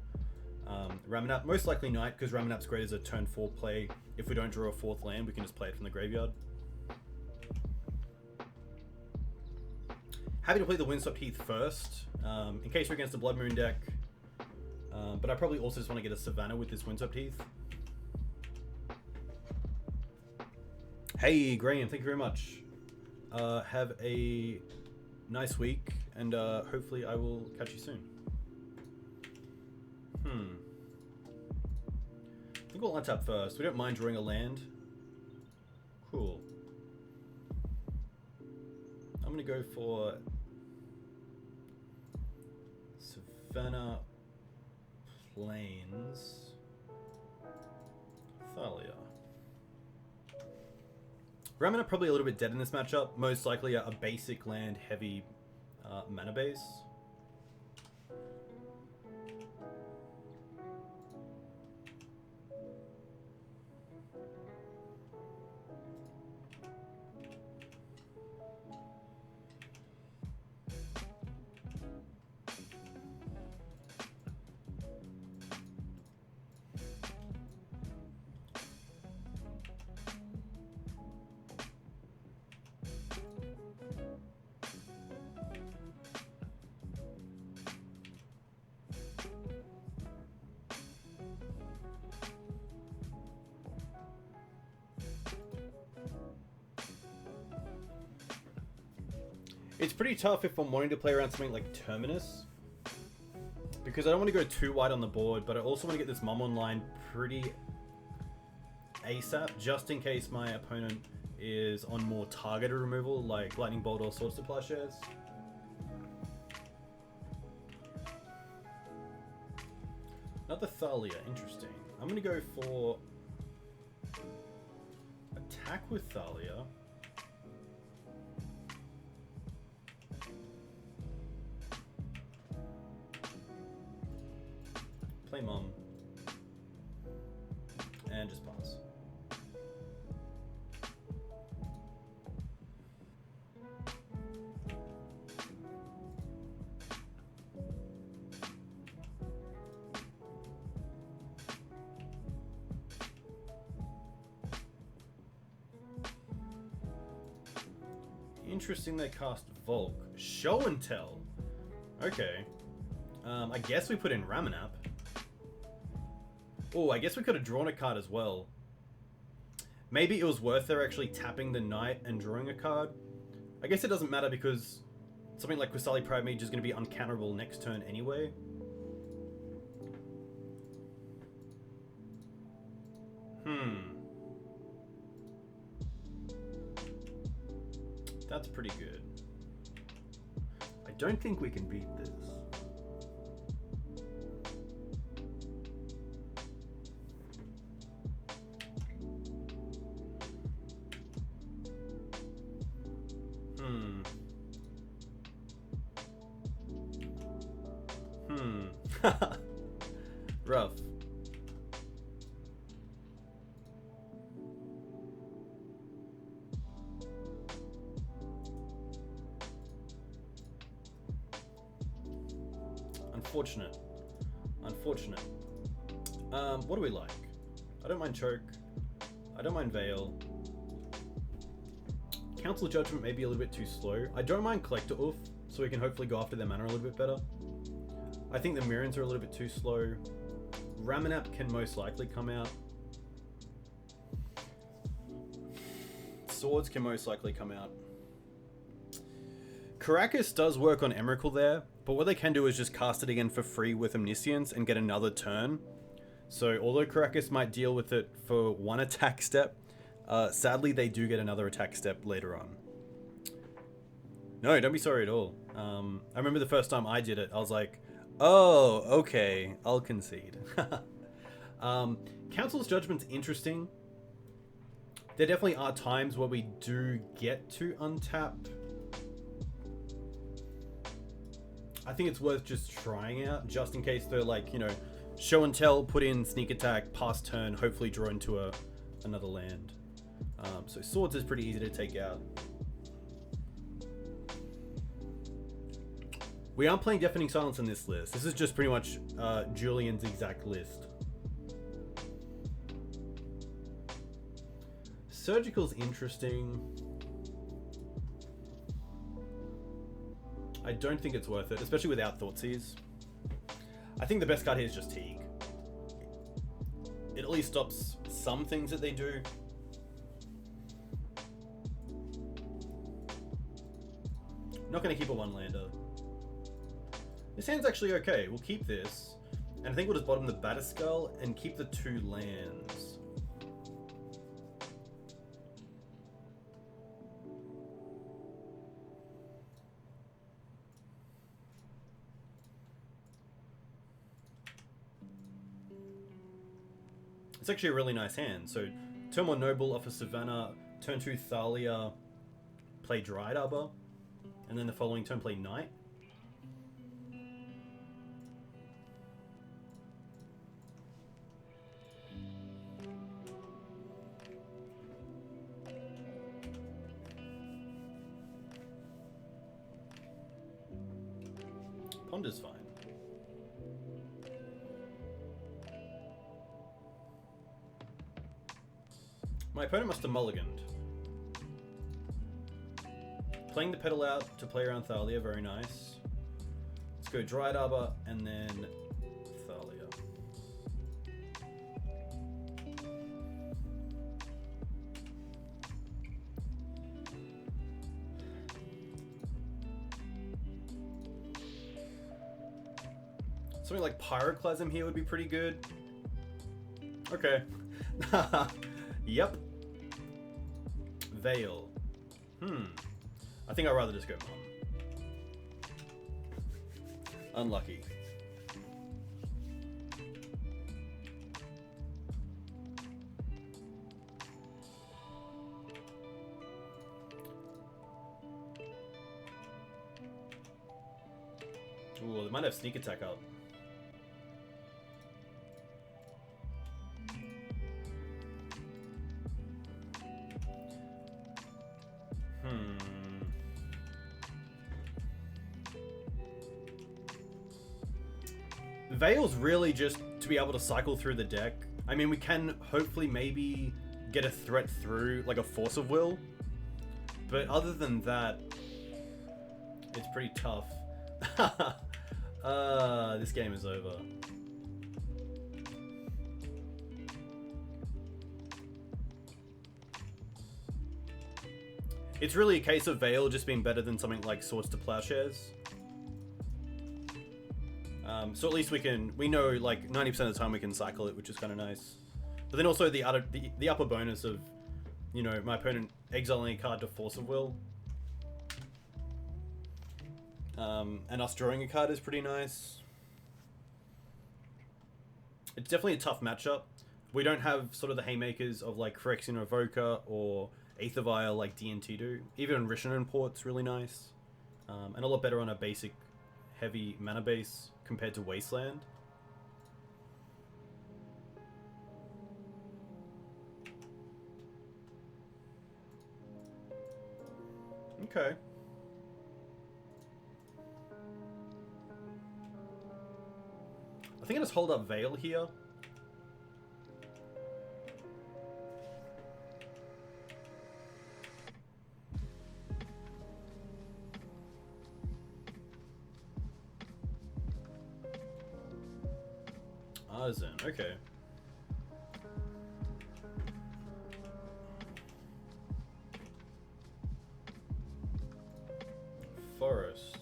Ramanap. Most likely knight, because Ramanap's great as a turn 4 play. If we don't draw a fourth land, we can just play it from the graveyard. Happy to play the Windswept Heath first, in case we're against a Blood Moon deck. But I probably also just want to get a Savannah with this Windswept Heath. Hey, Graham, thank you very much. Have a nice week, and hopefully I will catch you soon. I think we'll untap first. We don't mind drawing a land. Cool. I'm going to go for Savannah Plains Thalia. Ramana probably a little bit dead in this matchup. Most likely a basic land heavy mana base. It's pretty tough if I'm wanting to play around something like Terminus, because I don't want to go too wide on the board, but I also want to get this Mum online pretty ASAP, just in case my opponent is on more targeted removal, like Lightning Bolt or Sword Supply Shares. Another Thalia, interesting. I'm going to go for attack with Thalia. Play Mum. And just pass. Interesting they cast Volk. Show and Tell. Okay. I guess we put in Ramanap. Oh, I guess we could have drawn a card as well. Maybe it was worth their actually tapping the Knight and drawing a card. I guess it doesn't matter because something like Qasali Pride Mage is going to be uncounterable next turn anyway. That's pretty good. I don't think we can beat this. Rough. Unfortunate. Unfortunate. What do we like? I don't mind Choke. I don't mind Veil. Council Judgment may be a little bit too slow. I don't mind Collector Oof, so we can hopefully go after their mana a little bit better. I think the Mirrors are a little bit too slow. Ramanap can most likely come out. Swords can most likely come out. Karakas does work on Emrakul there, but what they can do is just cast it again for free with Omniscience and get another turn. So although Karakas might deal with it for one attack step, sadly they do get another attack step later on. No, don't be sorry at all. I remember the first time I did it, I was like, oh, okay, I'll concede. Council's Judgment's interesting. There definitely are times where we do get to untap. I think it's worth just trying out, just in case they're like, you know, show and tell, put in sneak attack, pass turn, hopefully draw into another land. So Swords is pretty easy to take out. We aren't playing Deafening Silence in this list. This is just pretty much Julian's exact list. Surgical's interesting. I don't think it's worth it, especially without Thoughtseize. I think the best card here is just Teague. It at least stops some things that they do. Not going to keep a one-lander. This hand's actually okay. We'll keep this. And I think we'll just bottom the Batterskull and keep the 2 lands. It's actually a really nice hand. So, turn 1 Noble off of Savannah, turn 2 Thalia, play Dryad Arbor, and then the following turn play Knight. Ponder's fine. My opponent must have mulliganed. Playing the pedal out to play around Thalia, very nice. Let's go Dryad Arbor and then Thalia. Something like Pyroclasm here would be pretty good. Okay. Yep. Veil. I think I'd rather just go Mom. Unlucky. Ooh, they might have sneak attack up. Veil's really just to be able to cycle through the deck. I mean, we can hopefully maybe get a threat through, like a Force of Will. But other than that, it's pretty tough. This game is over. It's really a case of Veil just being better than something like Swords to Plowshares. So at least we know like 90% of the time we can cycle it, which is kind of nice. But then also the upper bonus of, you know, my opponent exiling a card to Force of Will. And us drawing a card is pretty nice. It's definitely a tough matchup. We don't have sort of the haymakers of like Phyrexian Evoker or Aether Vial like DNT do. Even Rishanen Port's really nice. And a lot better on a basic heavy mana base compared to Wasteland. Okay. I think I just hold up Veil here. Artisan, okay. Forest.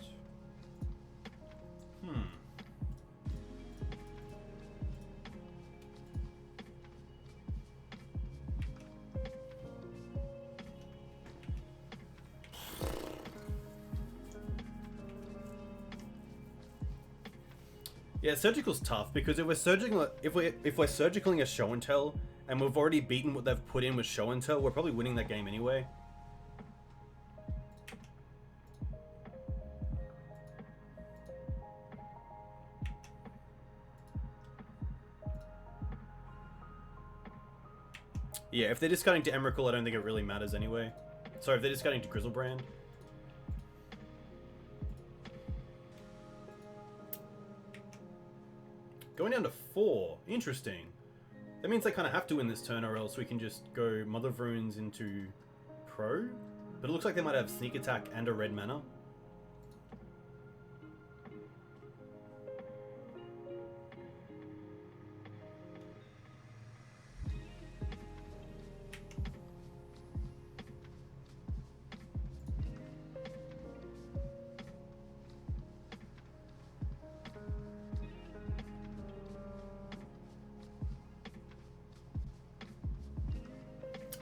Yeah, surgical's tough because if we're surgicaling a show and tell and we've already beaten what they've put in with show and tell, we're probably winning that game anyway. Yeah, if they're discarding to Emrakul, I don't think it really matters anyway. Sorry, if they're discarding to Grizzlebrand. Going down to 4. Interesting. That means they kind of have to win this turn or else we can just go Mother of Runes into Pro. But it looks like they might have Sneak Attack and a red mana.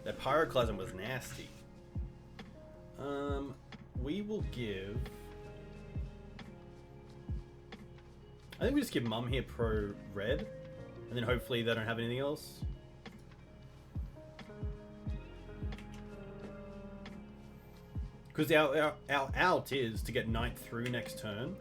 That Pyroclasm was nasty. We will give... I think we just give Mum here Pro Red. And then hopefully they don't have anything else. Because our out is to get Knight through next turn.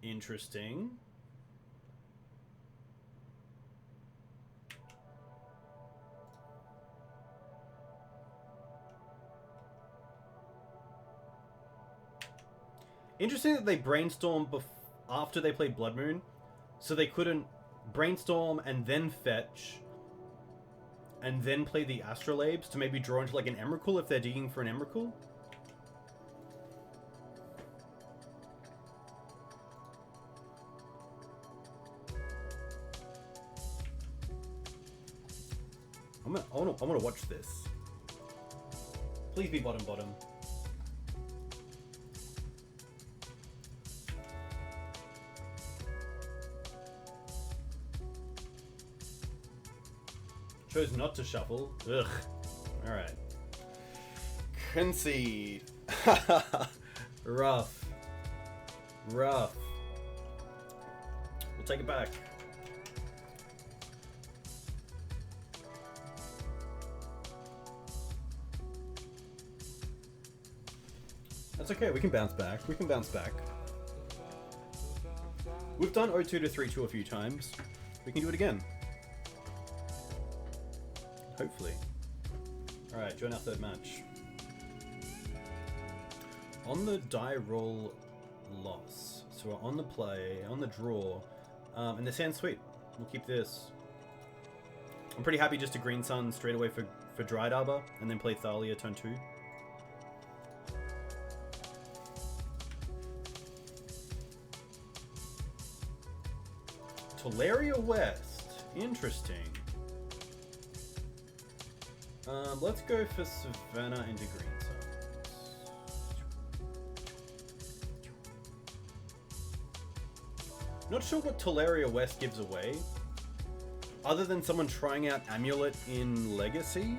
Interesting. Interesting that they brainstormed after they played Blood Moon, so they couldn't brainstorm and then fetch and then play the Astrolabes to maybe draw into like an Emrakul if they're digging for an Emrakul. I want to watch this. Please be bottom. Chose not to shuffle. Ugh. Alright. Concede. Rough. We'll take it back. That's okay, we can bounce back. We've done 0-2 to 3-2 a few times. We can do it again. Hopefully. Alright, join our third match. On the die roll loss. So we're on the play, on the draw, and this hand's sweet. We'll keep this. I'm pretty happy just to Green Sun straight away for Dried Arbor, and then play Thalia turn 2. Tolaria West. Interesting. Let's go for Savannah into Green Suns. Not sure what Tolaria West gives away, other than someone trying out Amulet in Legacy.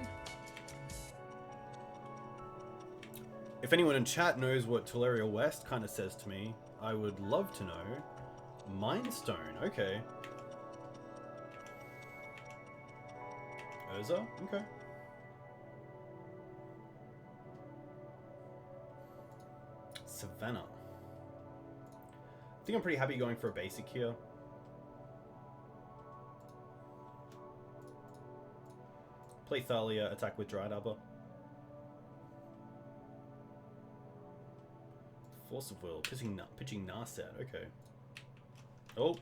If anyone in chat knows what Tolaria West kind of says to me, I would love to know. Mind Stone, okay. Urza, okay. Savannah. I think I'm pretty happy going for a basic here. Play Thalia, attack with Dried Arbor. Force of Will, pitching Narset, okay. Oh.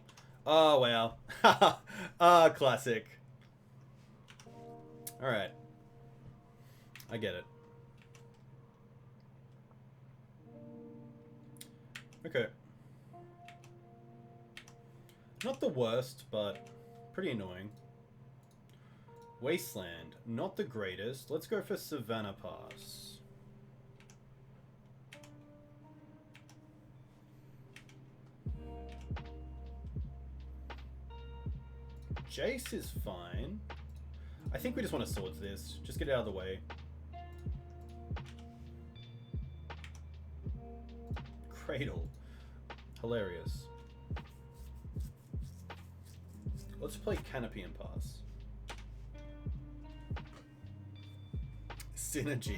Oh, wow. Ah, classic. Alright. I get it. Okay. Not the worst, but pretty annoying. Wasteland, not the greatest. Let's go for Savannah Pass. Jace is fine. I think we just want to swords this. Just get it out of the way. Cradle. Hilarious. Let's play Canopy and Pass. Synergy.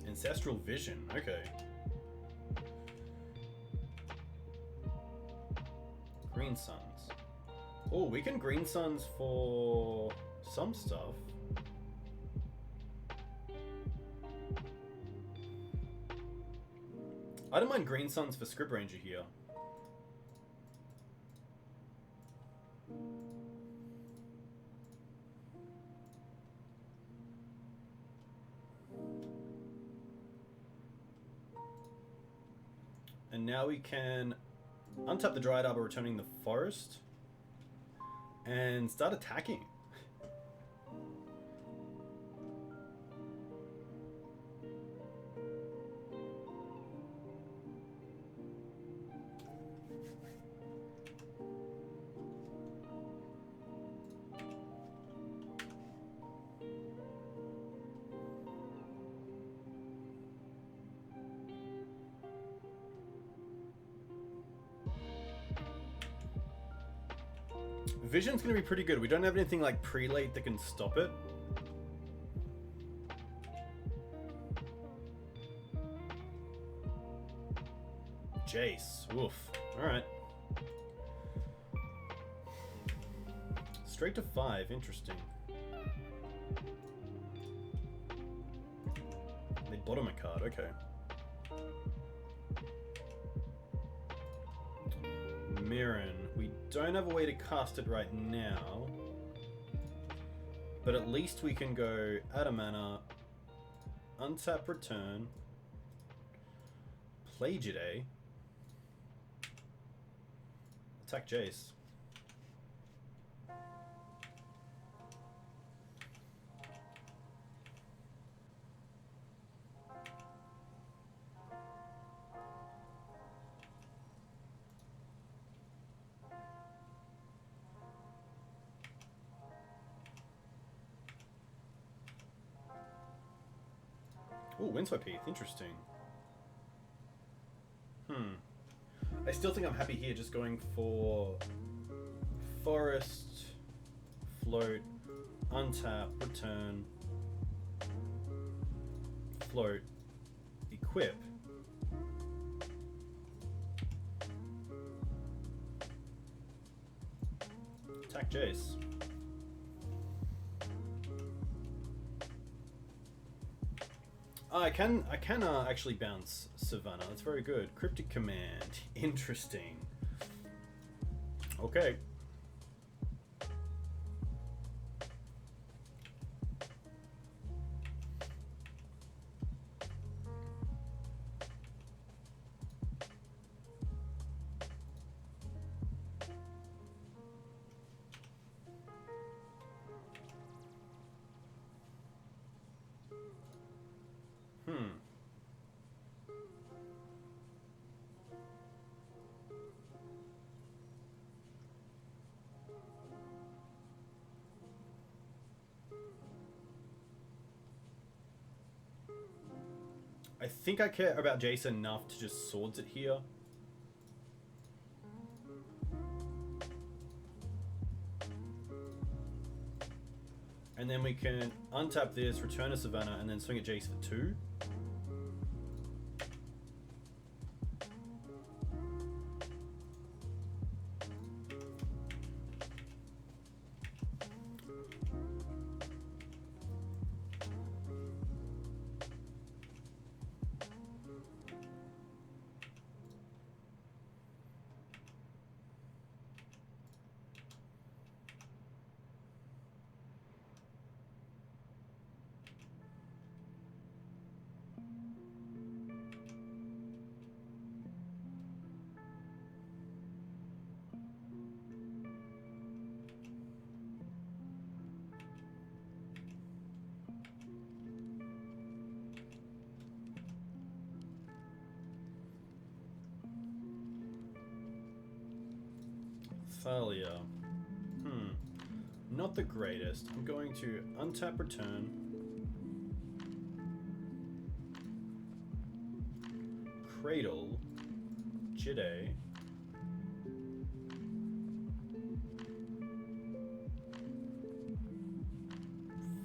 Ancestral Vision. Okay. Green Suns. Oh, we can Green Suns for some stuff. I don't mind Green Suns for Script Ranger here. And now we can untap the Dried Arbor, returning the forest, and start attacking. Vision's gonna be pretty good. We don't have anything like Prelate that can stop it. Jace. Oof. Alright. Straight to 5. Interesting. They bottom a card. Okay. Mirren. We don't have a way to cast it right now, but at least we can go add a mana, untap, return, play Jide, attack Jace. Ooh, Windswept Heath, interesting. I still think I'm happy here just going for Forest, Float, untap, return, Float, equip. Sack Jace. I can actually bounce Savannah. That's very good. Cryptic Command. Interesting. Okay. I think I care about Jace enough to just swords it here. And then we can untap this, return a Savannah, and then swing at Jace for 2. Thalia. Not the greatest. I'm going to untap return. Cradle. Jide.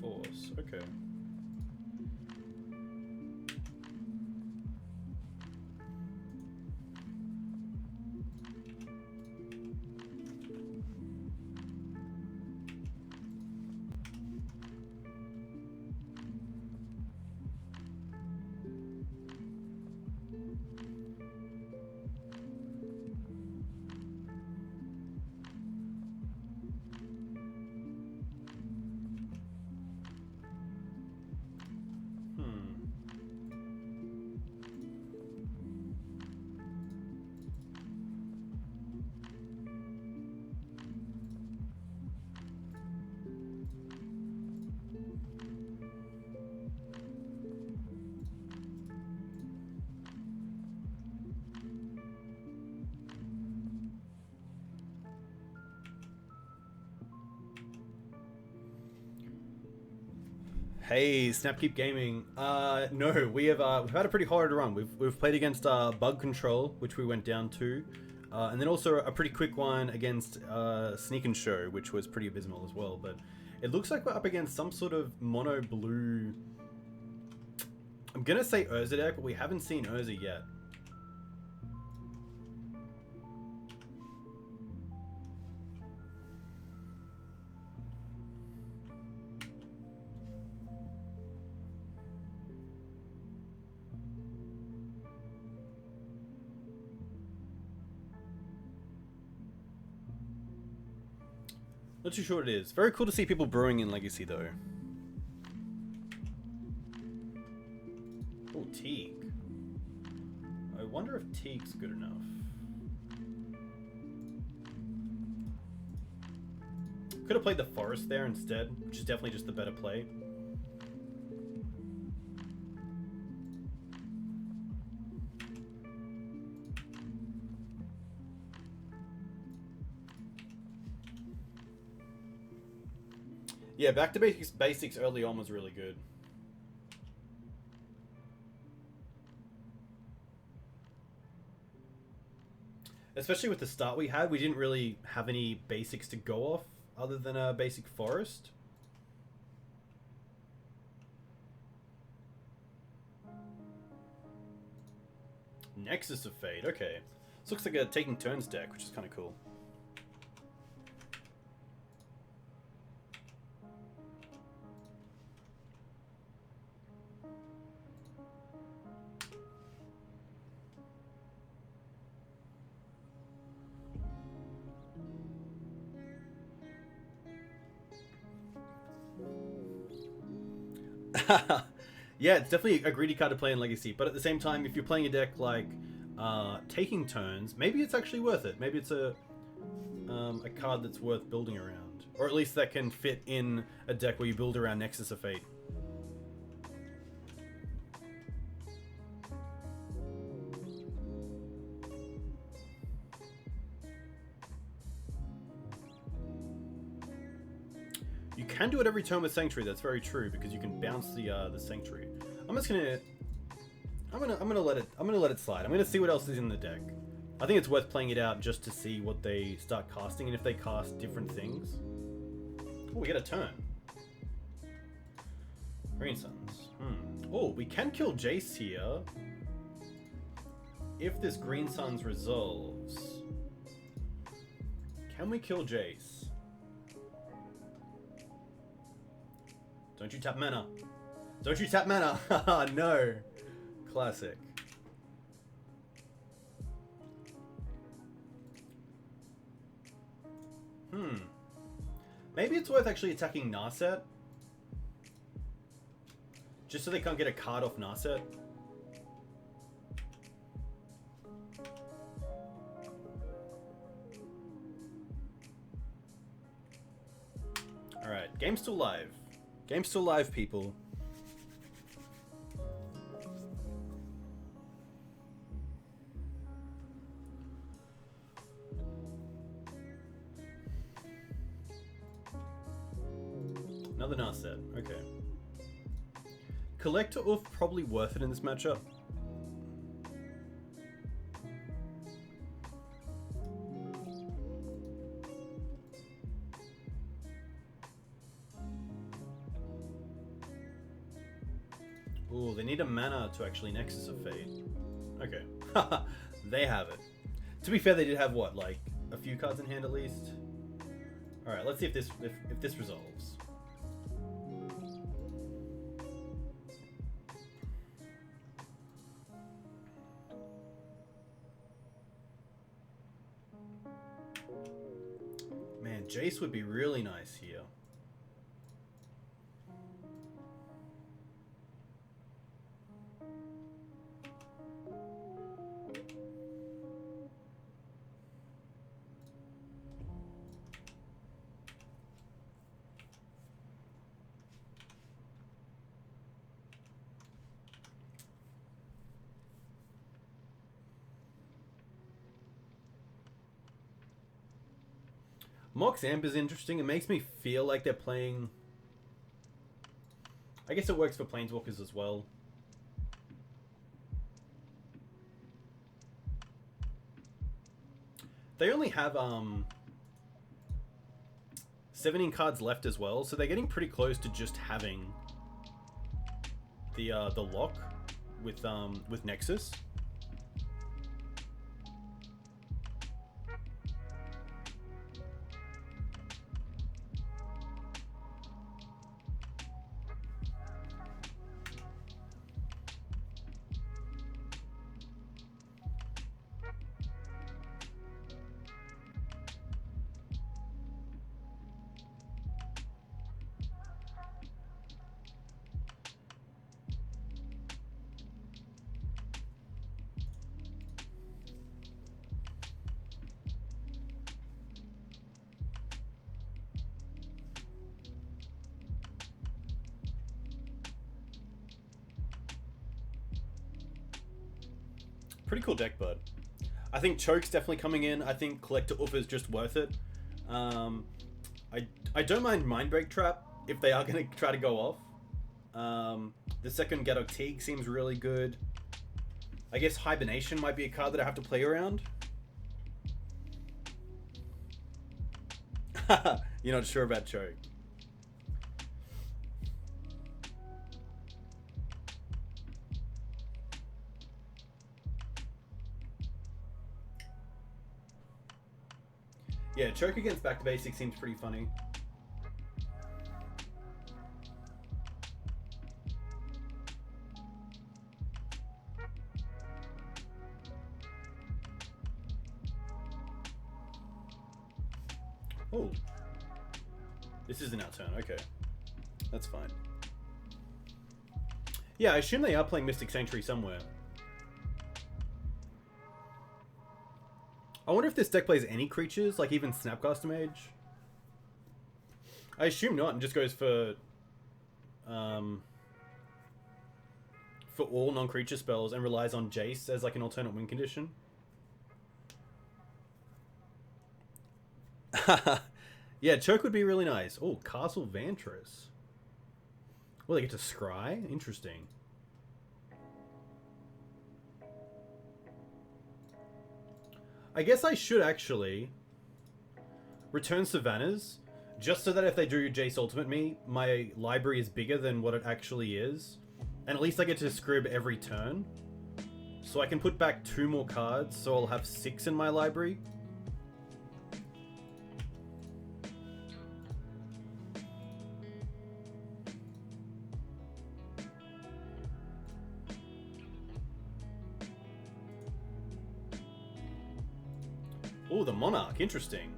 Force. Okay. Hey, Snapkeep Gaming. No, we've had a pretty hard run. We've played against Bug Control, which we went down to, and then also a pretty quick one against Sneak and Show, which was pretty abysmal as well. But it looks like we're up against some sort of mono blue. I'm gonna say Urza deck, but we haven't seen Urza yet. Not too sure what it is. Very cool to see people brewing in Legacy, though. Oh, Teague. I wonder if Teague's good enough. Could have played the Forest there instead, which is definitely just the better play. Yeah, back to basics early on was really good. Especially with the start we had, we didn't really have any basics to go off other than a basic forest. Nexus of Fate, okay. This looks like a taking turns deck, which is kind of cool. Yeah, it's definitely a greedy card to play in Legacy, but at the same time, if you're playing a deck like taking turns, maybe it's actually worth it. Maybe it's a card that's worth building around, or at least that can fit in a deck where you build around Nexus of Fate. You can do it every turn with Sanctuary. That's very true because you can bounce the Sanctuary. I'm gonna let it slide. I'm gonna see what else is in the deck. I think it's worth playing it out just to see what they start casting and if they cast different things. Oh, we get a turn. Green Suns. Oh, we can kill Jace here if this Green Suns resolves. Can we kill Jace? Don't you tap mana. Don't you tap mana. No. Classic. Maybe it's worth actually attacking Narset. Just so they can't get a card off Narset. Alright, game's still live. Game's still live, people. Another Narset, okay. Collector Oof probably worth it in this matchup. Ooh, they need a mana to actually Nexus of Fate. Okay. They have it. To be fair, they did have what, like a few cards in hand at least? Alright, let's see if this resolves. Man, Jace would be really nice here. Mox Amp is interesting. It makes me feel like they're playing... I guess it works for Planeswalkers as well. They only have 17 cards left as well, so they're getting pretty close to just having the lock with Nexus. Pretty cool deck, bud. I think Choke's definitely coming in. I think Collector Oof is just worth it. I don't mind Mindbreak Trap if they are going to try to go off. The second Gadok Teague seems really good. I guess Hibernation might be a card that I have to play around. You're not sure about Choke. Yeah, Choke against Back to Basics seems pretty funny. Oh. This isn't our turn, okay. That's fine. Yeah, I assume they are playing Mystic Sanctuary somewhere. I wonder if this deck plays any creatures, like even Snapcaster Mage. I assume not, and just goes for all non-creature spells and relies on Jace as like an alternate win condition. Yeah, Choke would be really nice. Oh, Castle Vantress. Well, they get to scry? Interesting. I guess I should actually return Savannah's, just so that if they do Jace Ultimate me, my library is bigger than what it actually is. And at least I get to scrib every turn. So I can put back 2 more cards, so I'll have 6 in my library. Oh, the Monarch, interesting.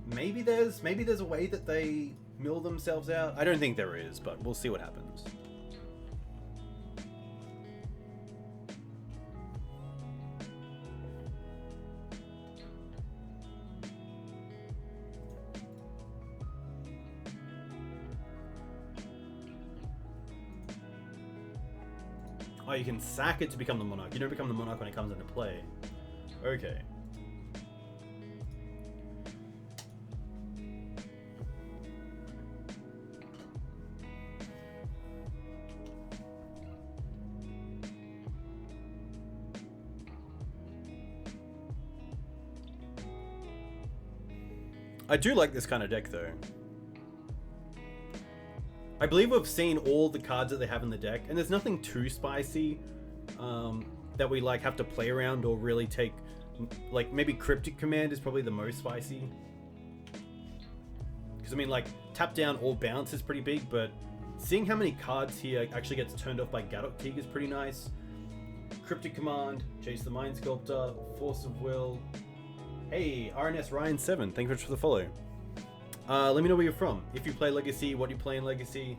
Maybe there's a way that they mill themselves out. I don't think there is, but we'll see what happens. Oh, you can sack it to become the Monarch. You don't become the Monarch when it comes into play. Okay. I do like this kind of deck, though. I believe we've seen all the cards that they have in the deck, and there's nothing too spicy that we like have to play around or really take. Like, maybe Cryptic Command is probably the most spicy. Because, I mean, like, tap down or bounce is pretty big, but seeing how many cards here actually gets turned off by Gadok Teague is pretty nice. Cryptic Command, Jace the Mind Sculptor, Force of Will. Hey, RNS Ryan7, thank you very much for the follow. Let me know where you're from. If you play Legacy, what do you play in Legacy?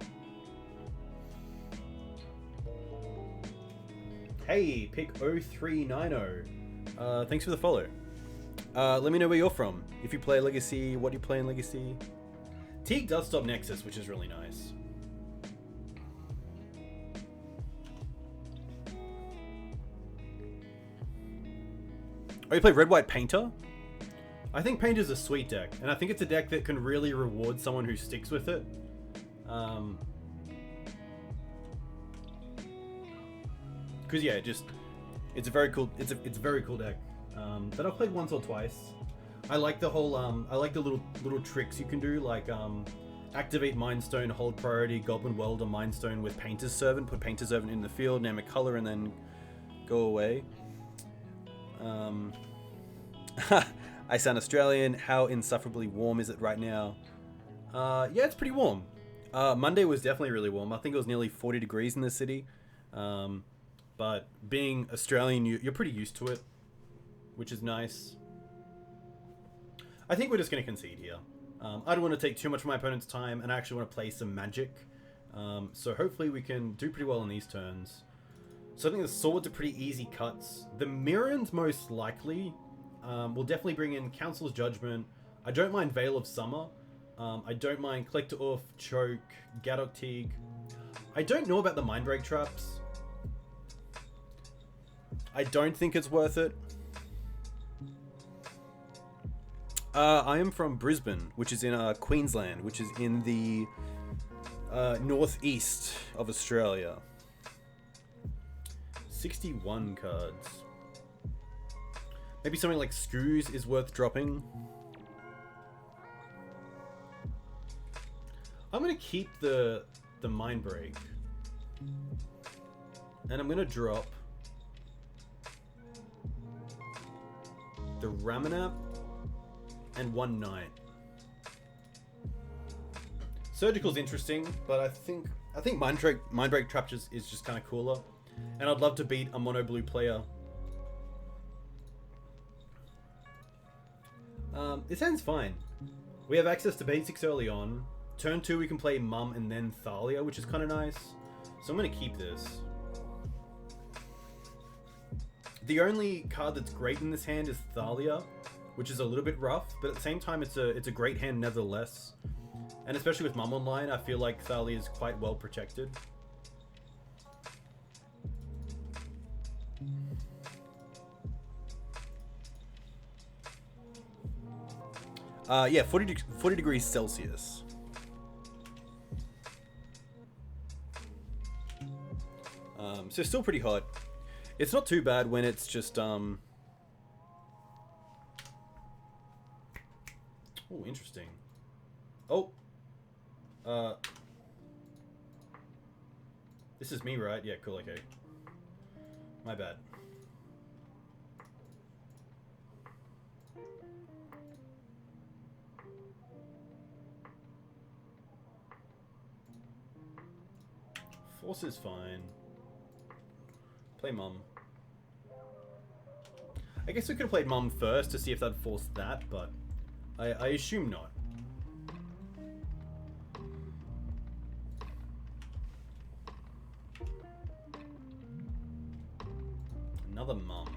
Hey, pick 0390. Thanks for the follow. Let me know where you're from. If you play Legacy, what do you play in Legacy? Teague does stop Nexus, which is really nice. Oh, you play Red White Painter? I think Painter's a sweet deck, and I think it's a deck that can really reward someone who sticks with it. Because yeah, it's a very cool deck that I've played once or twice. I like the whole I like the little tricks you can do, like activate Mindstone, hold priority, Goblin Welder, Mindstone with Painter's Servant, put Painter's Servant in the field, name a color, and then go away. I sound Australian. How insufferably warm is it right now? Yeah, it's pretty warm. Monday was definitely really warm. I think it was nearly 40 degrees in the city. But being Australian, you're pretty used to it, which is nice. I think we're just going to concede here. I don't want to take too much of my opponent's time, and I actually want to play some Magic. So hopefully we can do pretty well on these turns. So I think the Swords are pretty easy cuts. The Mirrans most likely will definitely bring in Council's Judgment. I don't mind Veil of Summer. I don't mind Collector Oof, Choke, Gadok Teague. I don't know about the Mindbreak traps. I don't think it's worth it. I am from Brisbane, which is in Queensland, which is in the northeast of Australia. 61 cards. Maybe something like Screws is worth dropping. I'm going to keep the Mindbreak. And I'm going to drop the Ramanap and 1 Knight. Surgical's interesting, but I think Mindbreak Trap is just kind of cooler. And I'd love to beat a mono blue player. This hand's fine. We have access to basics early on. Turn 2 we can play Mum and then Thalia, which is kind of nice. So I'm going to keep this. The only card that's great in this hand is Thalia, which is a little bit rough, but at the same time it's a great hand nevertheless. And especially with Mum online, I feel like Thalia is quite well protected. Yeah, 40 degrees Celsius. So still pretty hot. It's not too bad when it's just oh, interesting. Oh. This is me, right? Yeah, cool, okay. My bad. Force is fine. Play Mum. I guess we could have played Mum first to see if that'd force that, but I assume not. Another Mum.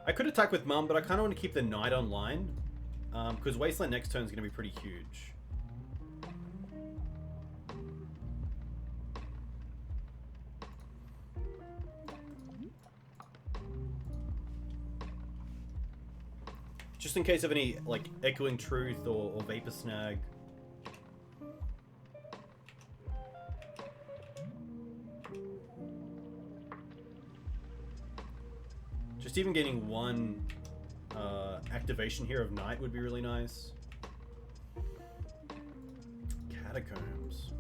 I could attack with Mum, but I kind of want to keep the Knight online. Because Wasteland next turn is going to be pretty huge. Just in case of any, like, Echoing Truth or Vapor Snag. Just even getting one activation here of Knight would be really nice. Catacombs.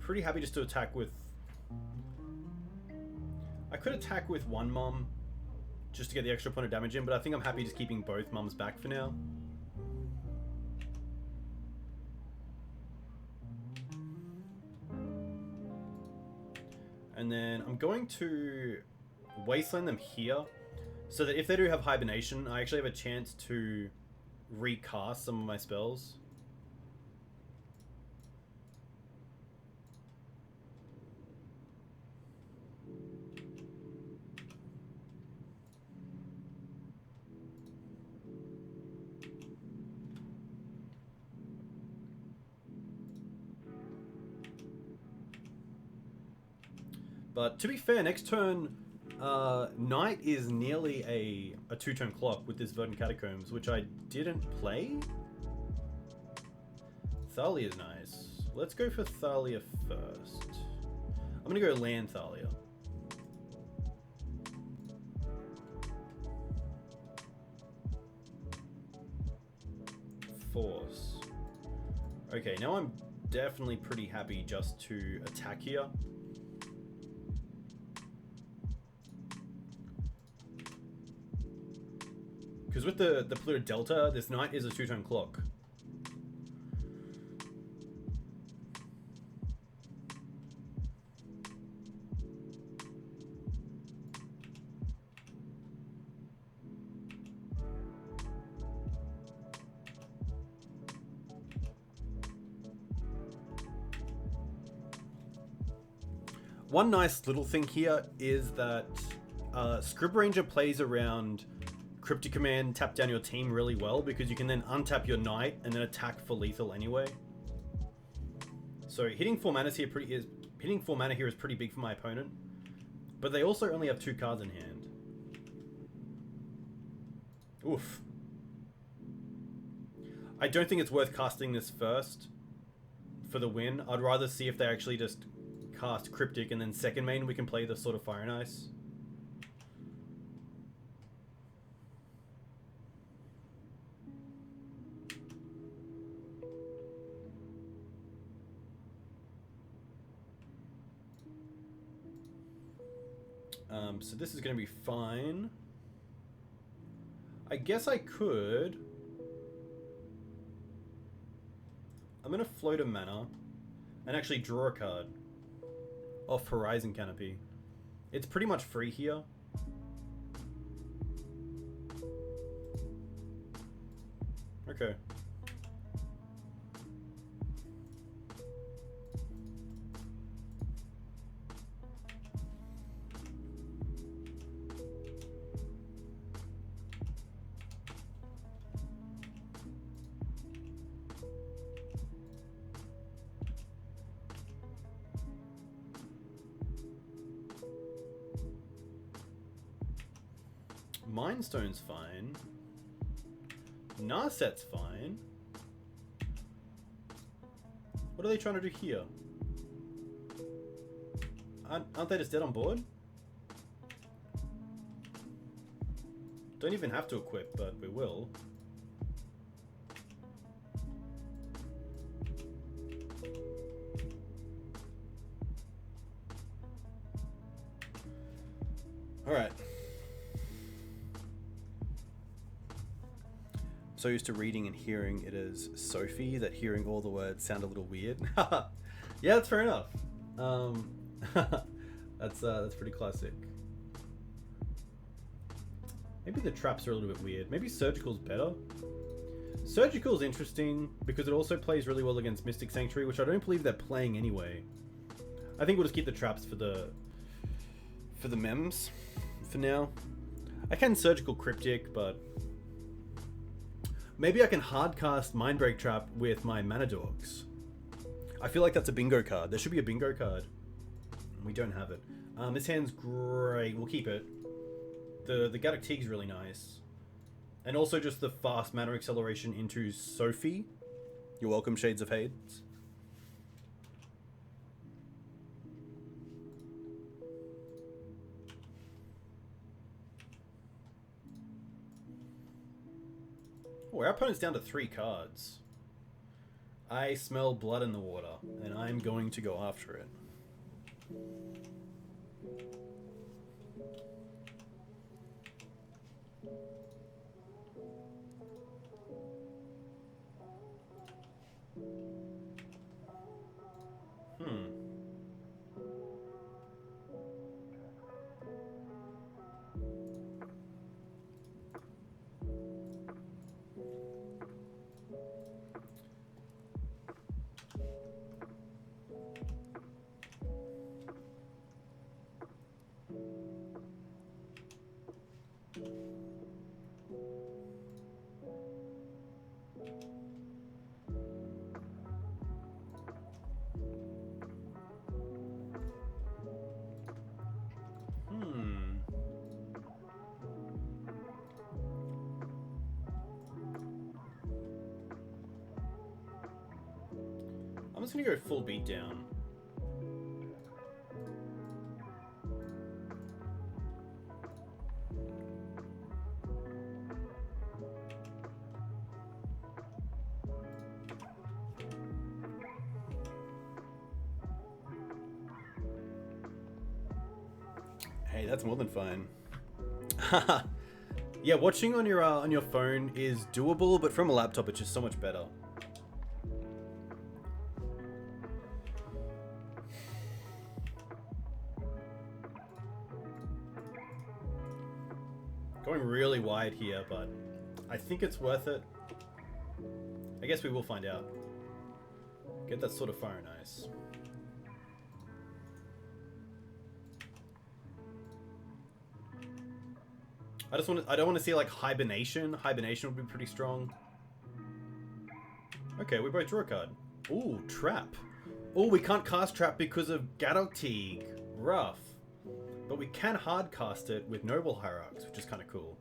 Pretty happy just to attack with... I could attack with one Mum just to get the extra point of damage in, but I think I'm happy just keeping both Mums back for now. And then I'm going to Wasteland them here, so that if they do have Hibernation, I actually have a chance to recast some of my spells. But to be fair, next turn, Knight is nearly a 2-turn clock with this Verdant Catacombs, which I didn't play. Thalia is nice. Let's go for Thalia first. I'm going to go land Thalia. Force. Okay, now I'm definitely pretty happy just to attack here. Because with the Pluto Delta, this Knight is a 2-turn clock. One nice little thing here is that Scrib Ranger plays around Cryptic Command, tap down your team really well, because you can then untap your Knight and then attack for lethal anyway. So hitting 4 mana here is pretty big for my opponent, but they also only have 2 cards in hand. Oof. I don't think it's worth casting this first for the win. I'd rather see if they actually just cast Cryptic and then second main we can play the sort of Fire and Ice. So this is going to be fine. I guess I could gonna float a mana and actually draw a card off Horizon Canopy. It's pretty much free here. Okay. Mindstone's fine. Narset's fine. What are they trying to do here? Aren't they just dead on board? Don't even have to equip, but we will. Alright. So used to reading and hearing it as Sophie that hearing all the words sound a little weird. Yeah, that's fair enough. That's pretty classic. Maybe the traps are a little bit weird. Maybe Surgical's better. Surgical's interesting because it also plays really well against Mystic Sanctuary, which I don't believe they're playing anyway. I think we'll just keep the traps for the mems for now. I can Surgical Cryptic, but maybe I can hardcast Mindbreak Trap with my Mana Dogs. I feel like that's a bingo card. There should be a bingo card. We don't have it. This hand's great. We'll keep it. The Gaddock Teague's really nice. And also just the fast mana acceleration into Sophie. You're welcome, Shades of Hades. Oh, our opponent's down to 3 cards. I smell blood in the water, and I'm going to go after it. I'm just gonna go full beatdown. Hey, that's more than fine. Yeah, watching on your phone is doable, but from a laptop it's just so much better. Going really wide here, but I think it's worth it. I guess we will find out. Get that sort of fire and ice. I don't want to see like hibernation. Hibernation would be pretty strong. Okay, we both draw a card. Ooh, trap. Oh, we can't cast trap because of Gaddock Teague. Rough. But we can hard cast it with Noble Hierarchs, which is kind of cool.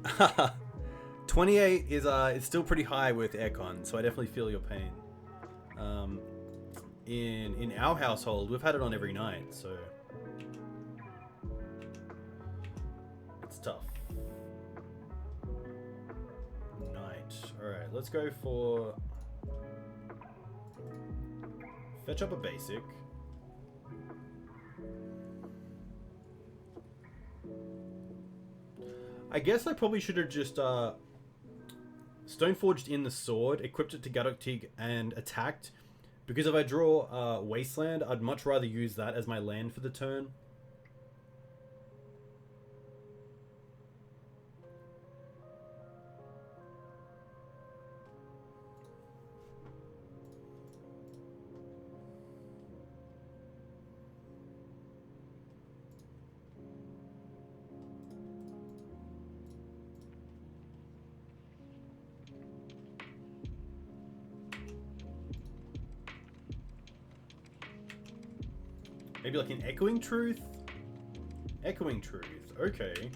Haha. 28 is still pretty high with aircon, so I definitely feel your pain. In our household, we've had it on every night, so it's tough. Night. All right, let's go for fetch up a basic. I guess I probably should have just Stoneforged in the sword, equipped it to Gadoktig, and attacked. Because if I draw Wasteland, I'd much rather use that as my land for the turn. Maybe like an Echoing Truth? Echoing Truth, okay.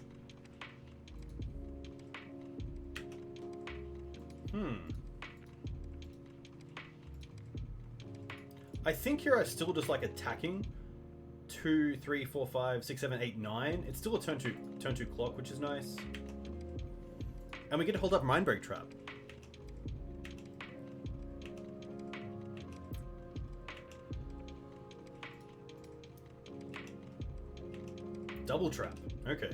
I think here I still just like attacking. 2, 3, 4, 5, 6, 7, 8, 9. It's still a turn two clock, which is nice. And we get to hold up Mindbreak Trap. Double trap. Okay.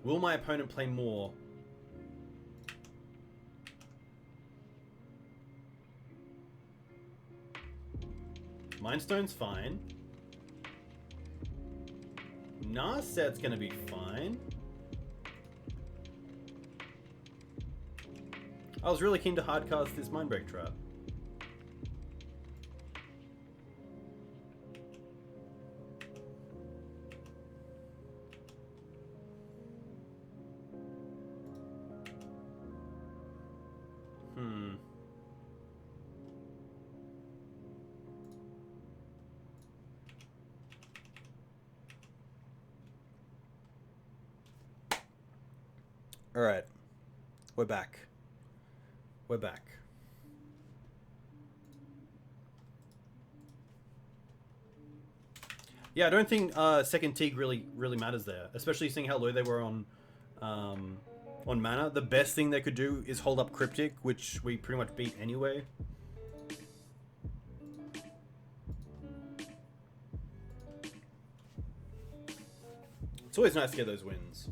Will my opponent play more? Mindstone's fine. Narset's gonna be fine. I was really keen to hardcast this Mindbreak Trap. Alright. We're back. We're back. Yeah, I don't think second Teague really matters there, especially seeing how low they were on mana. The best thing they could do is hold up Cryptic, which we pretty much beat anyway. It's always nice to get those wins.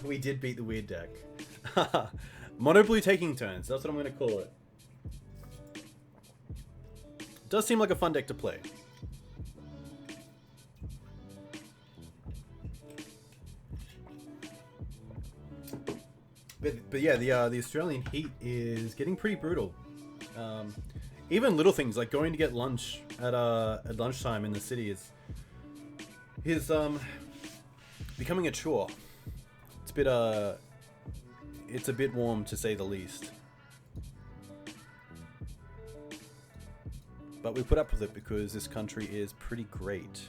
We did beat the weird deck. Mono blue taking turns, that's what I'm going to call it. Does seem like a fun deck to play. But yeah, the Australian heat is getting pretty brutal. Even little things like going to get lunch at lunchtime in the city is becoming a chore. It's a bit warm to say the least. But we put up with it because this country is pretty great.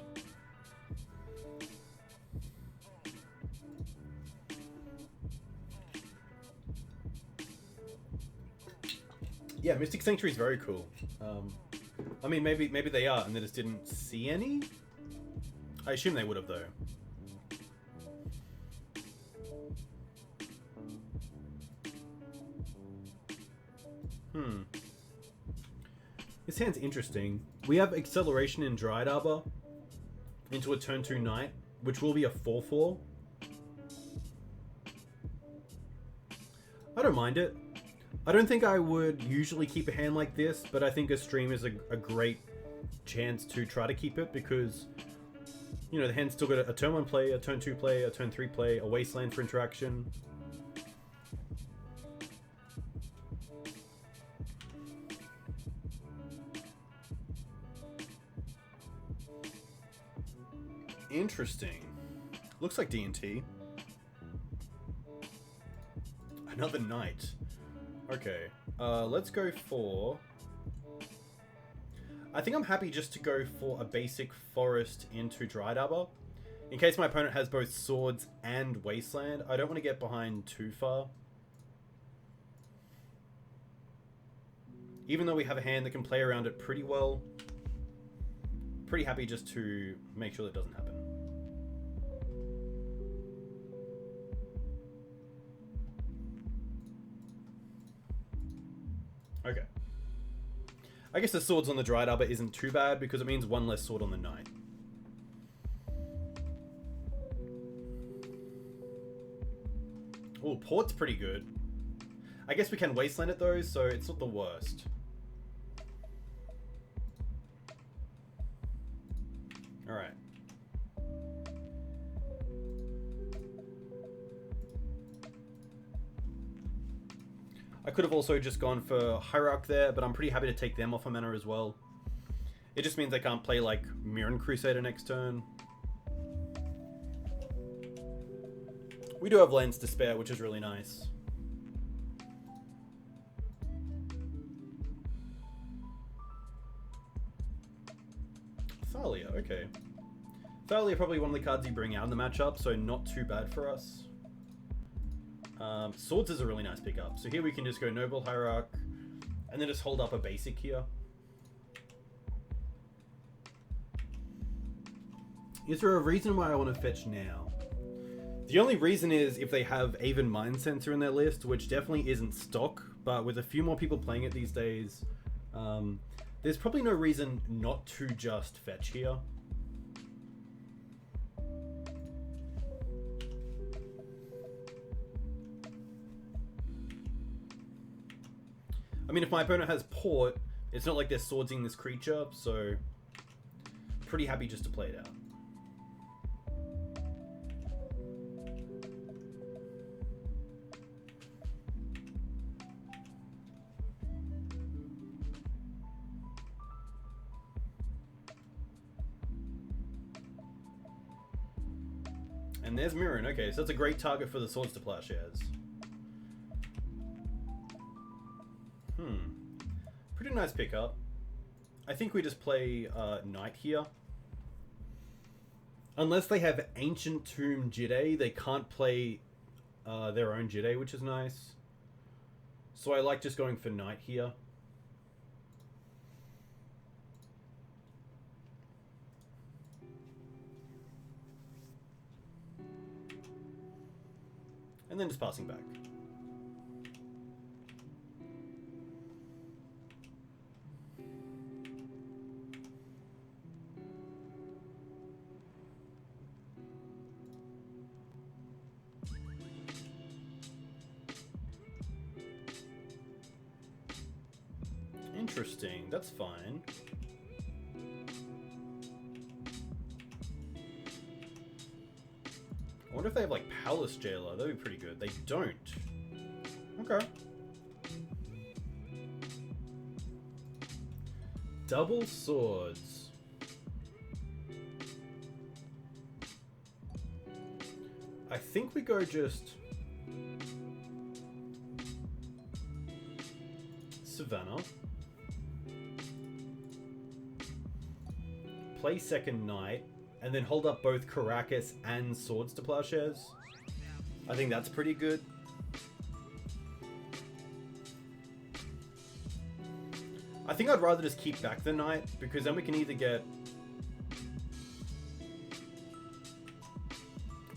Yeah, Mystic Sanctuary is very cool. I mean, maybe they are, and they just didn't see any. I assume they would have though. This hand's interesting. We have Acceleration in Dryad Arbor into a turn 2 Knight, which will be a 4/4. I don't mind it. I don't think I would usually keep a hand like this, but I think a stream is a great chance to try to keep it because, you know, the hand's still got a turn 1 play, a turn 2 play, a turn 3 play, a Wasteland for interaction. Interesting. Looks like D&T. Another Knight. Okay. Let's go for... I think I'm happy just to go for a basic Forest into Dryad Arbor. In case my opponent has both Swords and Wasteland. I don't want to get behind too far. Even though we have a hand that can play around it pretty well. pretty happy just to make sure that doesn't happen. Okay. I guess the swords on the Dried Arbor isn't too bad because it means one less sword on the Knight. Oh, Port's pretty good. I guess we can Wasteland it though, so it's not the worst. Alright. I could have also just gone for Hierarch there, but I'm pretty happy to take them off a mana as well. It just means I can't play like Mirren Crusader next turn. We do have lands to spare, which is really nice. Thalia, okay. Thalia probably one of the cards you bring out in the matchup, so not too bad for us. Swords is a really nice pickup. So here we can just go Noble Hierarch, and then just hold up a basic here. Is there a reason why I want to fetch now? The only reason is if they have Aven Mind Sensor in their list, which definitely isn't stock, but with a few more people playing it these days, there's probably no reason not to just fetch here. I mean, if my opponent has Port, it's not like they're swordsing this creature, so pretty happy just to play it out. And there's Mirren. Okay, so that's a great target for the Swords to Plowshares. Pretty nice pickup. I think we just play Knight here. Unless they have Ancient Tomb Jide, they can't play their own Jide, which is nice. So I like just going for Knight here. And then just passing back. Interesting, that's fine. I wonder if they have like Palace Jailer, that'd be pretty good. They don't. Okay. Double Swords. I think we go just Savannah. Play second Knight, and then hold up both Caracas and Swords to Plowshares. I think that's pretty good. I think I'd rather just keep back the Knight, because then we can either get...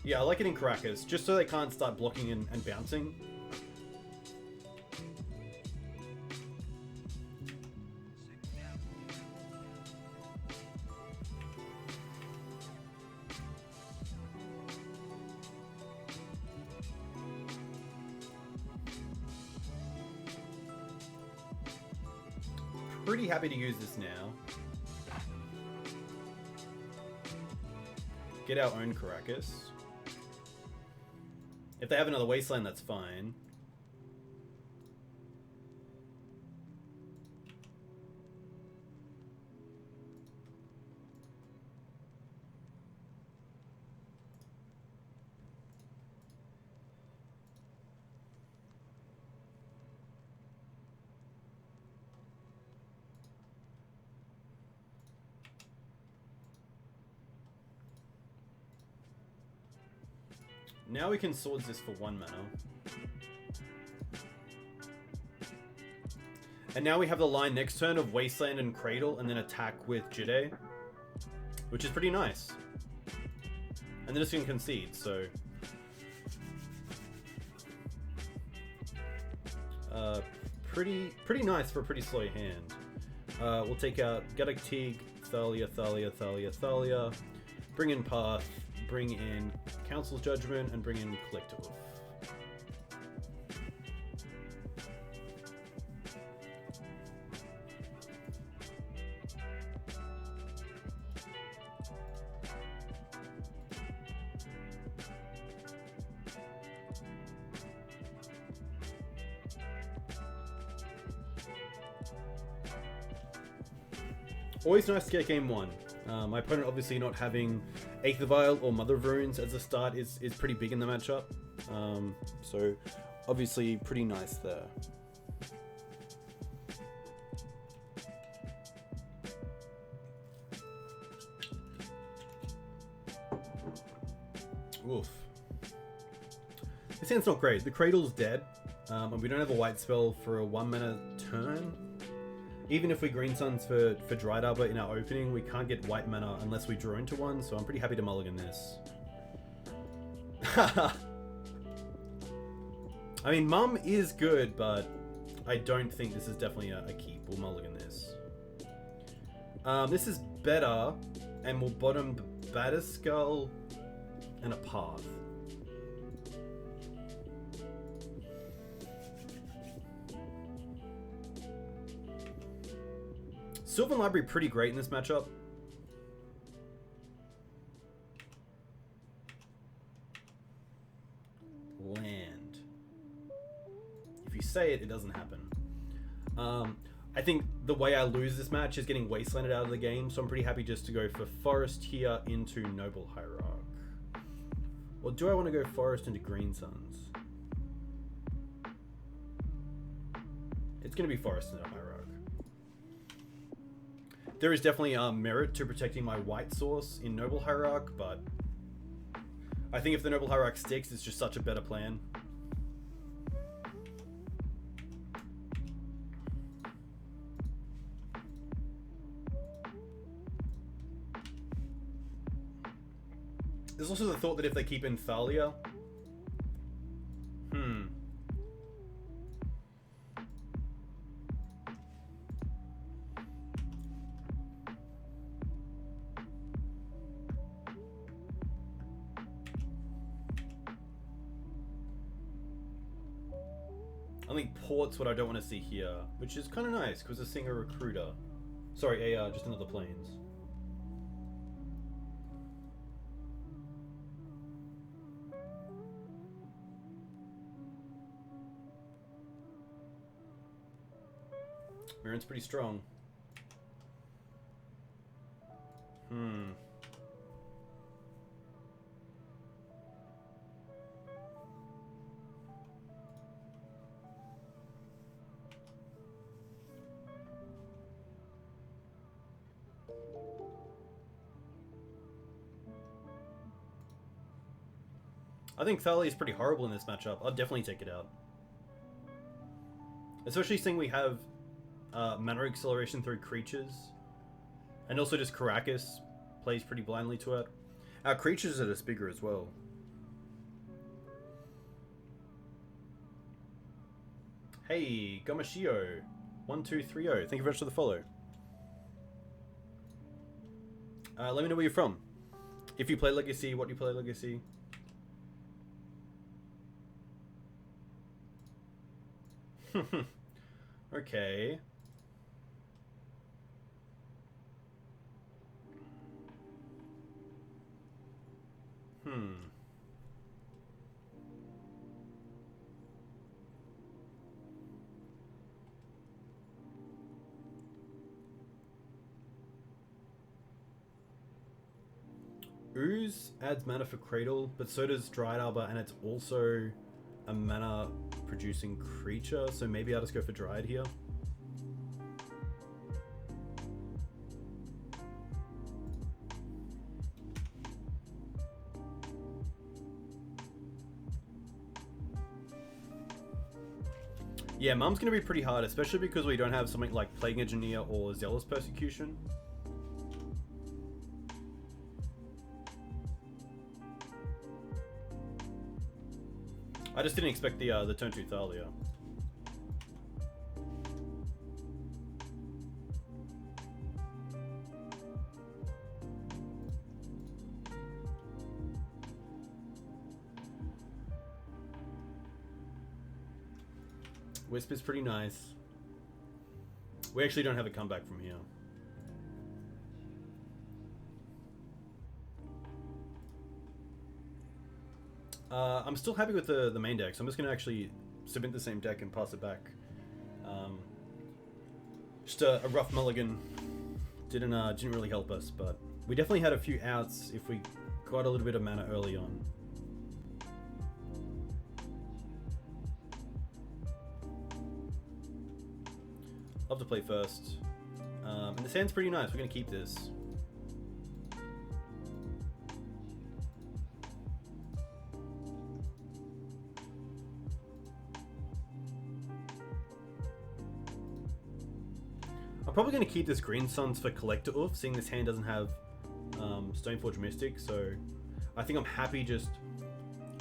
Yeah, I like it in Caracas, just so they can't start blocking and bouncing. Pretty happy to use this now. Get our own Caracas. If they have another Wasteland, that's fine. Now we can Swords this for 1 mana. And now we have the line next turn of Wasteland and Cradle, and then attack with Jide. which is pretty nice. And they're just going to concede, so... pretty nice for a pretty slow hand. We'll take out Gaddock, Thalia, Thalia, bring in Path, bring in Council's Judgment, and bring in Collective. Always nice to get game 1. My opponent obviously not having Eighth of Isle or Mother of Runes as a start is pretty big in the matchup. So obviously pretty nice there. Oof. This hand's not great. The Cradle's dead, and we don't have a white spell for a 1 mana turn. Even if we Green Suns for Dried Arbor in our opening, we can't get white mana unless we draw into one, so I'm pretty happy to mulligan this. I mean, Mum is good, but I don't think this is definitely a keep. We'll mulligan this. This is better, and we'll bottom the Batterskull and a Path. Sylvan Library pretty great in this matchup. Land. If you say it, it doesn't happen. I think the way I lose this match is getting Wastelanded out of the game, so I'm pretty happy just to go for Forest here into Noble Hierarch. Or do I want to go Forest into Green Suns? It's going to be Forest into Hierarch. There is definitely merit to protecting my white source in Noble Hierarch, but I think if the Noble Hierarch sticks, it's just such a better plan. There's also the thought that if they keep in Thalia... I think Port's what I don't want to see here, which is kind of nice because it's seeing a Recruiter. Sorry, just another Plains. Mirren's pretty strong. I think Thalia is pretty horrible in this matchup. I'll definitely take it out. Especially seeing we have mana acceleration through creatures. And also just Caracas plays pretty blindly to it. Our creatures are just bigger as well. Hey, Gomashio 1230. Thank you very much for the follow. Let me know where you're from. If you play Legacy, what do you play Legacy? Okay. Ooze adds mana for Cradle, but so does Dried Arbor, and it's also a mana producing creature, so maybe I'll just go for Dryad here. Yeah, Mum's gonna be pretty hard, especially because we don't have something like Plague Engineer or Zealous Persecution. I just didn't expect the turn 2 Thalia. Wisp is pretty nice. We actually don't have a comeback from here. I'm still happy with the main deck, so I'm just going to actually submit the same deck and pass it back. Just a rough mulligan didn't really help us, but we definitely had a few outs if we got a little bit of mana early on. Love to play first. And the sand's pretty nice. We're going to keep this. I'm probably going to keep this Green Suns for Collector Oof, seeing this hand doesn't have Stoneforge Mystic, so I think I'm happy just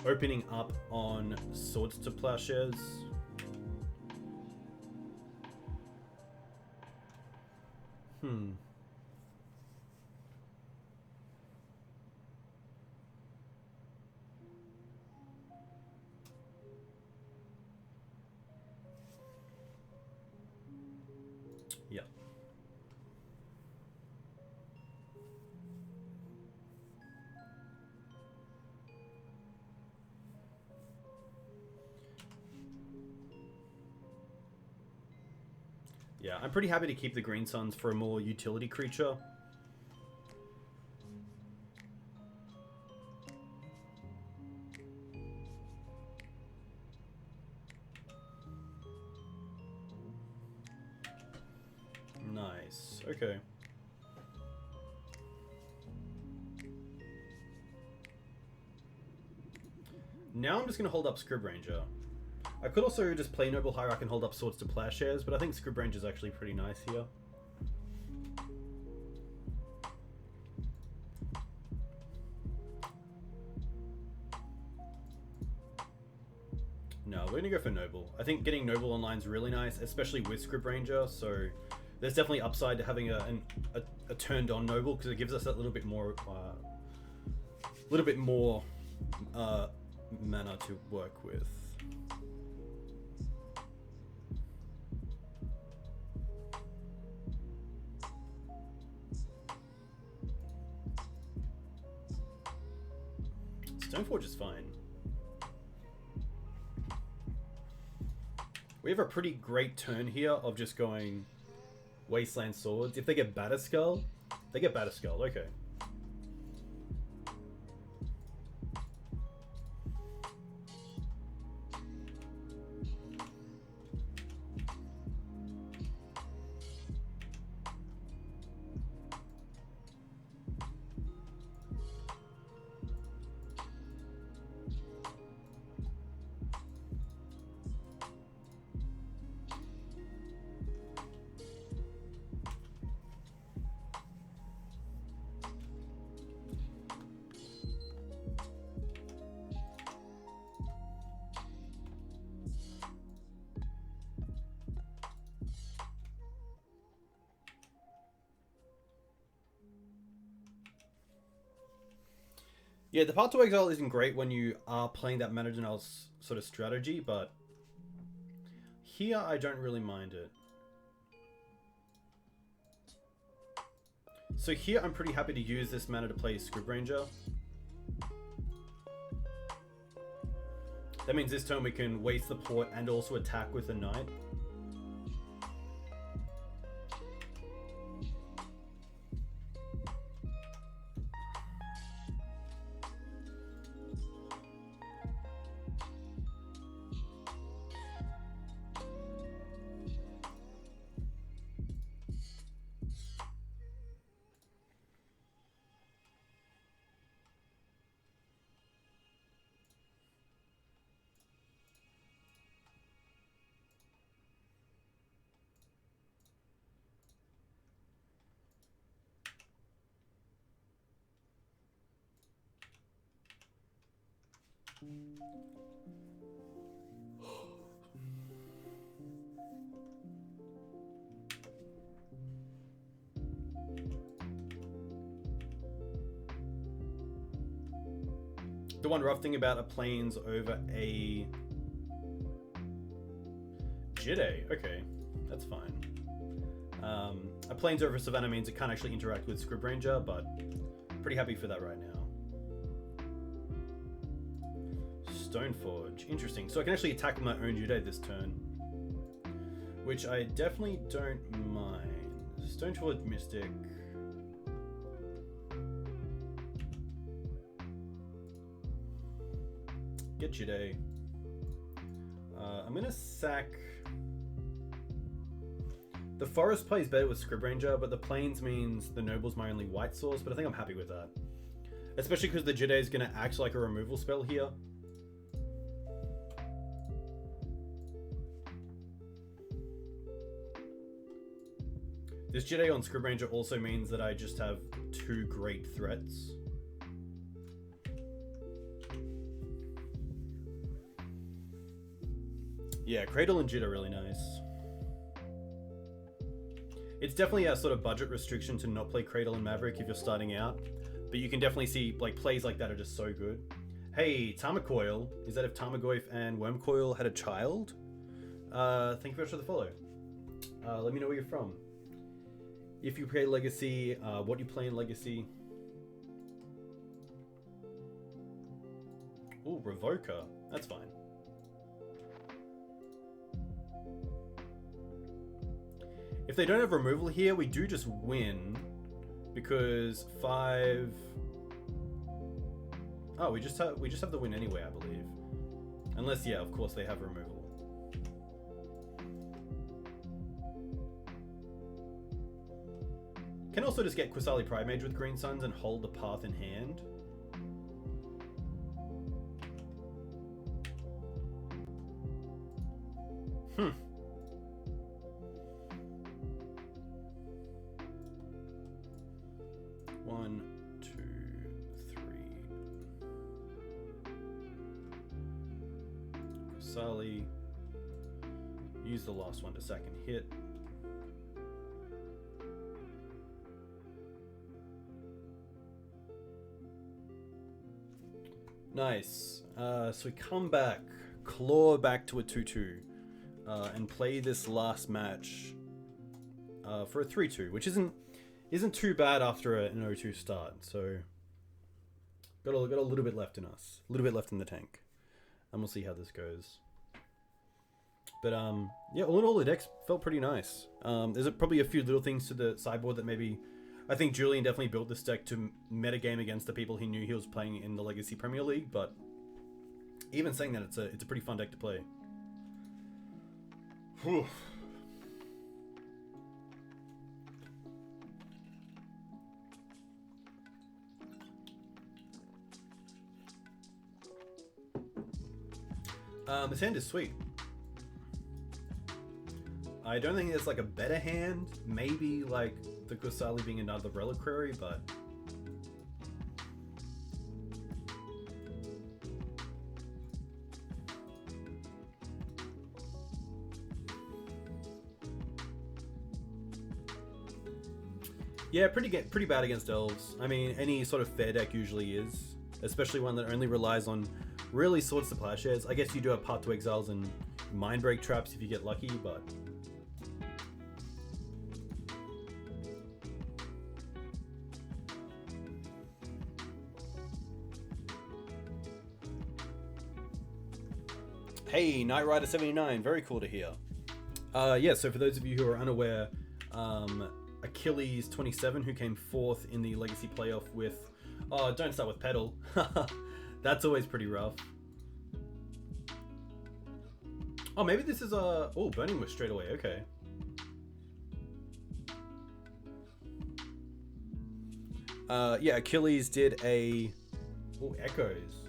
opening up on Swords to Plowshares. Yeah. Yeah, I'm pretty happy to keep the Green Suns for a more utility creature. Nice. Okay. Now I'm just going to hold up Scrib Ranger. I could also just play Noble Hierarch and hold up Swords to Plowshares, but I think Scrib Ranger is actually pretty nice here. No, we're going to go for Noble. I think getting Noble online is really nice, especially with Scrib Ranger, so there's definitely upside to having a turned on Noble, because it gives us that little bit more mana to work with. Stoneforge is fine. We have a pretty great turn here of just going Wasteland Swords. If they get Batterskull, they get Batterskull, okay. Yeah, the Path to Exile isn't great when you are playing that Mana Denial sort of strategy, but here I don't really mind it. So here I'm pretty happy to use this mana to play Scrib Ranger. That means this turn we can waste the port and also attack with the Knight. The one rough thing about a planes over a Jide, okay, that's fine. A planes over a Savannah means it can't actually interact with Scrib Ranger, but pretty happy for that right now. Stoneforge, interesting. So I can actually attack my own Jide this turn, which I definitely don't mind. Stoneforge Mystic. Get Jide. I'm gonna sack. The forest plays better with Scrib Ranger, but the plains means the noble's my only white source, but I think I'm happy with that. Especially because the Jide is going to act like a removal spell here. This Jide on Scrib Ranger also means that I just have 2 great threats. Yeah, Cradle and Jid are really nice. It's definitely a sort of budget restriction to not play Cradle and Maverick if you're starting out, but you can definitely see like plays like that are just so good. Hey, Tarmogoyf, is that if Tarmogoyf and Wormcoil had a child? Thank you very much for the follow. Let me know where you're from. If you play Legacy, what you play in Legacy. Ooh, Revoker, that's fine. If they don't have removal here, we do just win because 5. Oh, we just have the win anyway, I believe. Unless, yeah, of course they have removal. Can also just get Qasali Primage with Green Suns and hold the path in hand. One, two, three. Qasali. Use the last one to second hit. Nice. So we come back, claw back to a 2-2, and play this last match for a 3-2, which isn't too bad after an 0-2 start. So got a little bit left in us, a little bit left in the tank, and we'll see how this goes. But yeah, all in all, the deck felt pretty nice. There's probably a few little things to the sideboard that maybe. I think Julian definitely built this deck to metagame against the people he knew he was playing in the Legacy Premier League, but even saying that, it's a pretty fun deck to play. Whew. This hand is sweet. I don't think there's like a better hand. Maybe like the Qasali being another reliquary, but yeah, pretty bad against elves. I mean, any sort of fair deck usually is, especially one that only relies on really Swords to Plowshares. I guess you do have Path to Exiles and Mindbreak traps if you get lucky, but hey, Knight Rider 79, very cool to hear. Yeah, so for those of you who are unaware, Achilles 27, who came 4th in the Legacy playoff with, oh, don't start with Pedal. That's always pretty rough. Oh, maybe this is oh, Burning Wish straight away, okay. Yeah, Achilles did a, oh, Echoes.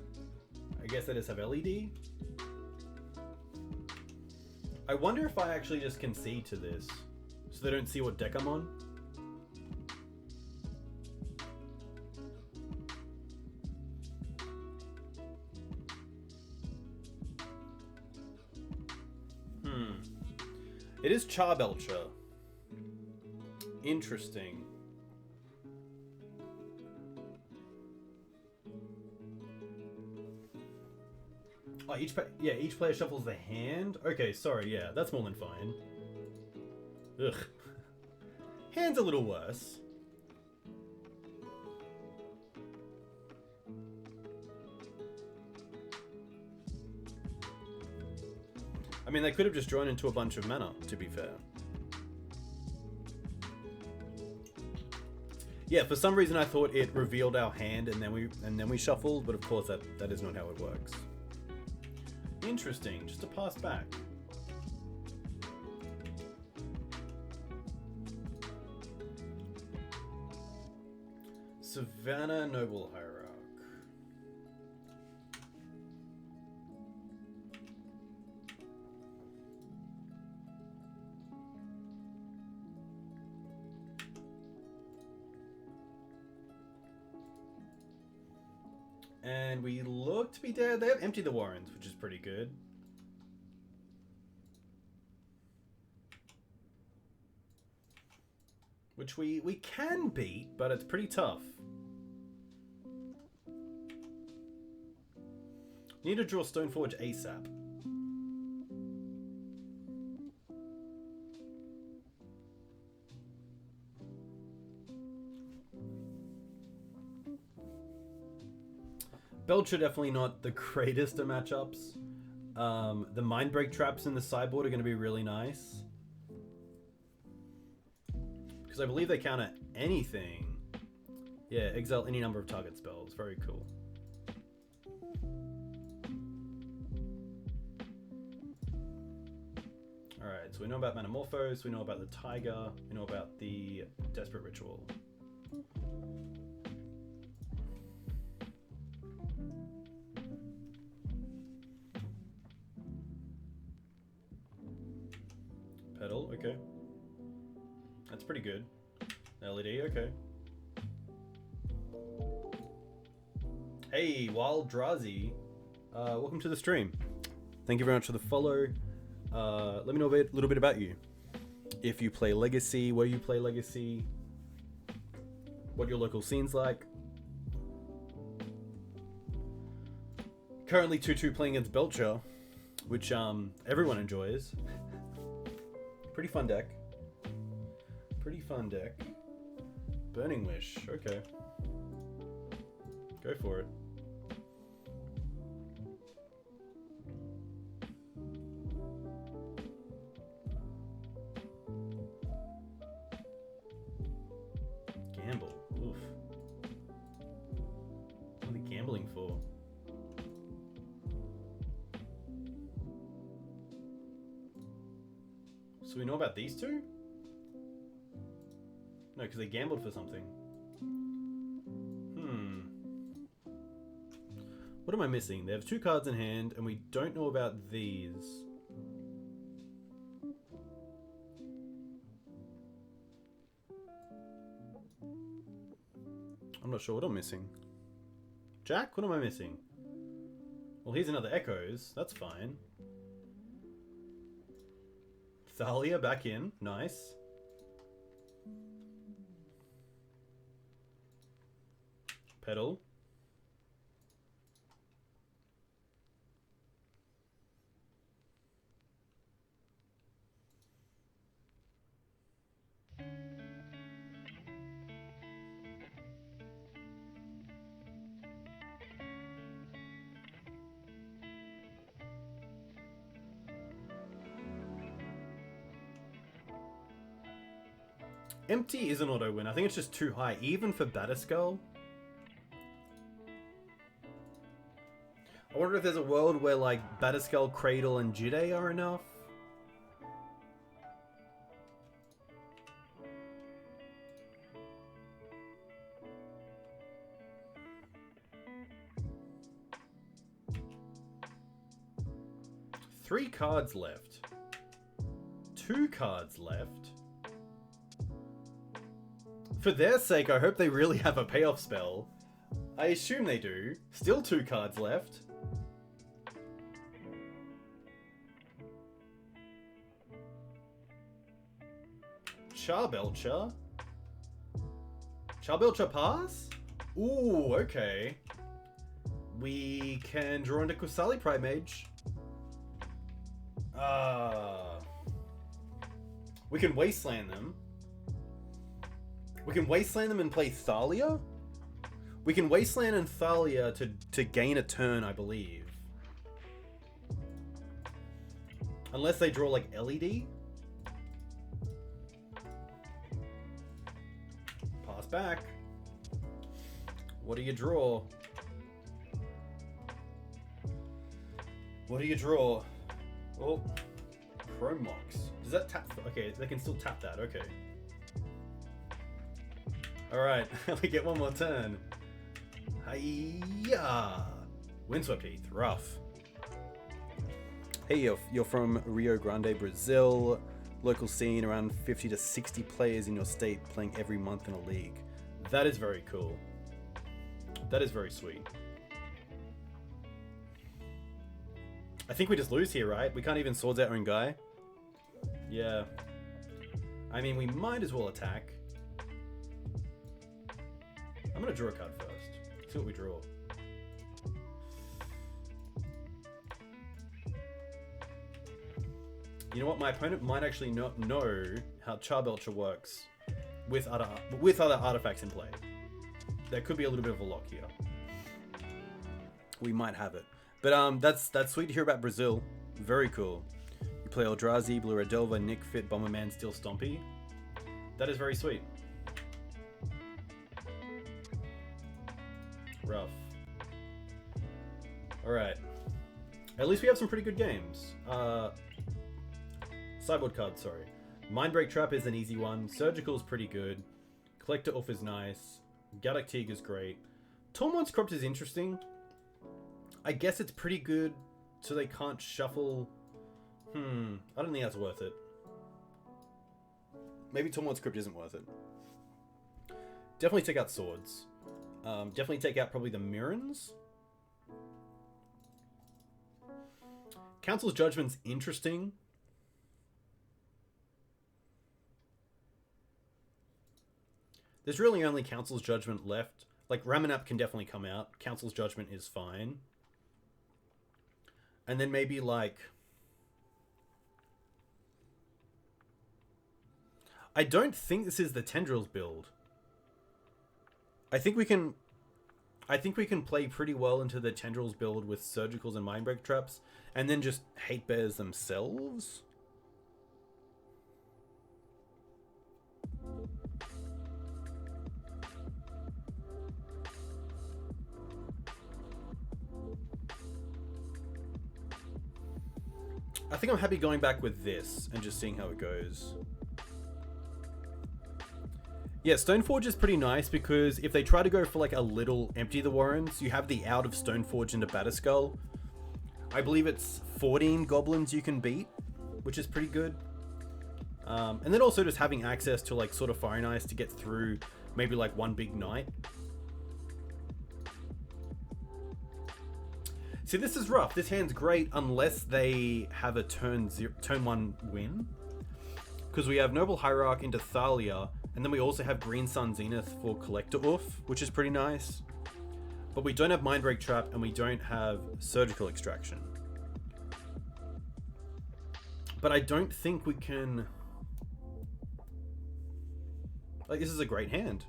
I guess they just have LED. I wonder if I actually just concede to this, so they don't see what deck I'm on. It is Charbelcher. Interesting. Oh, each player shuffles the hand? Okay, sorry, yeah, that's more than fine. Ugh. Hand's a little worse. I mean, they could have just drawn into a bunch of mana, to be fair. Yeah, for some reason I thought it revealed our hand and then we shuffled, but of course that is not how it works. Interesting, just a pass back. Savannah Noble Hierarch. And we look to be dead. They have emptied the Warrens, which is pretty good. Which we can beat, but it's pretty tough. Need to draw Stoneforge ASAP. Belcher definitely not the greatest of matchups. The Mindbreak traps in the sideboard are going to be really nice. Because I believe they counter anything. Yeah, exile any number of target spells. Very cool. Alright, so we know about Manamorphose, we know about the Tiger, we know about the Desperate Ritual. Petal, okay. That's pretty good. LED, okay. Hey, Wild Drazi. Welcome to the stream. Thank you very much for the follow. Let me know a little bit about you. If you play Legacy, where you play Legacy, what your local scene's like. Currently 2-2 playing against Belcher, which everyone enjoys. Pretty fun deck. Pretty fun deck. Burning Wish, okay. Go for it. Gamble, oof. What are they gambling for? So we know about these two? No, because they gambled for something. What am I missing? They have 2 cards in hand, and we don't know about these. I'm not sure what I'm missing. Jack, what am I missing? Well, here's another Echoes. That's fine. Thalia back in. Nice. Petal. Empty is an auto win. I think it's just too high, even for Batterskull. I wonder if there's a world where like Batterskull, Cradle, and Jide are enough. Three cards left. 2 cards left. For their sake, I hope they really have a payoff spell. I assume they do. Still 2 cards left. Charbelcher? Charbelcher pass? Ooh, okay. We can draw into Kusali Pride Mage. We can Wasteland them. We can Wasteland them and play Thalia. We can Wasteland and Thalia to gain a turn, I believe. Unless they draw like LED. Pass back. What do you draw? What do you draw? Oh, Chrome Mox. Does that tap? Okay, they can still tap that. Okay. Alright, we get one more turn. Hiya! Windswept Heath, rough. Hey, you're from Rio Grande, Brazil. Local scene, around 50 to 60 players in your state playing every month in a league. That is very cool. That is very sweet. I think we just lose here, right? We can't even Swords our own guy. Yeah. I mean, we might as well attack. I'm gonna draw a card first. See what we draw. You know what? My opponent might actually not know how Charbelcher works with other artifacts in play. There could be a little bit of a lock here. We might have it. But that's sweet to hear about Brazil. Very cool. You play Eldrazi, Blue Redelva, Nick Fit, Bomberman, Steel Stompy. That is very sweet. Rough. Alright. At least we have some pretty good games. Sideboard card, sorry. Mindbreak Trap is an easy one. Surgical is pretty good. Collector Off is nice. Galactic is great. Tormod's Corrupt is interesting. I guess it's pretty good, so they can't shuffle. I don't think that's worth it. Maybe Tormod's Crypt isn't worth it. Definitely take out Swords. Definitely take out probably the Mirrors. Council's Judgment's interesting. There's really only Council's Judgment left. Like, Ramanap can definitely come out. Council's Judgment is fine. And then maybe, like... I don't think this is the Tendrils build. I think we can play pretty well into the Tendrils build with Surgicals and Mindbreak Traps, and then just Hate Bears themselves. I think I'm happy going back with this and just seeing how it goes. Yeah, Stoneforge is pretty nice because if they try to go for like a little Empty the Warrens, you have the out of Stoneforge into Batterskull. I believe it's 14 goblins you can beat, which is pretty good. And then also just having access to like sort of Fire and Ice to get through maybe like one big night. See, this is rough. This hand's great unless they have a turn 1 win. Because we have Noble Hierarch into Thalia, and then we also have Green Sun Zenith for Collector Oof, which is pretty nice. But we don't have Mindbreak Trap, and we don't have Surgical Extraction. But I don't think we can... Like, this is a great hand.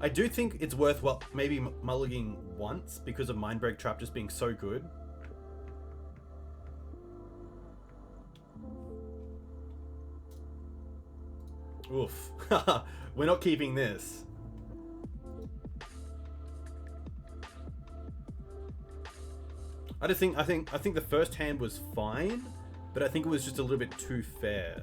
I do think it's worthwhile maybe mulliganing once because of Mindbreak Trap just being so good. Oof. We're not keeping this. I think the first hand was fine, but I think it was just a little bit too fair.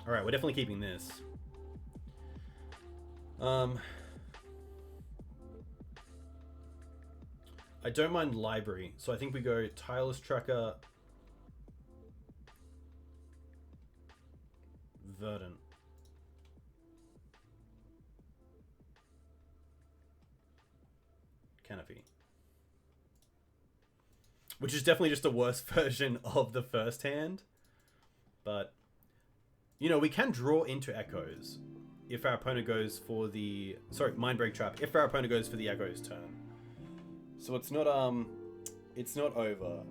Alright, we're definitely keeping this. I don't mind Library, so I think we go Tireless Tracker. Verdant. Canopy. Which is definitely just a worse version of the first hand. But, you know, we can draw into Echoes if our opponent goes for the... Sorry, Mind Break Trap. If our opponent goes for the Echoes turn. So it's not over.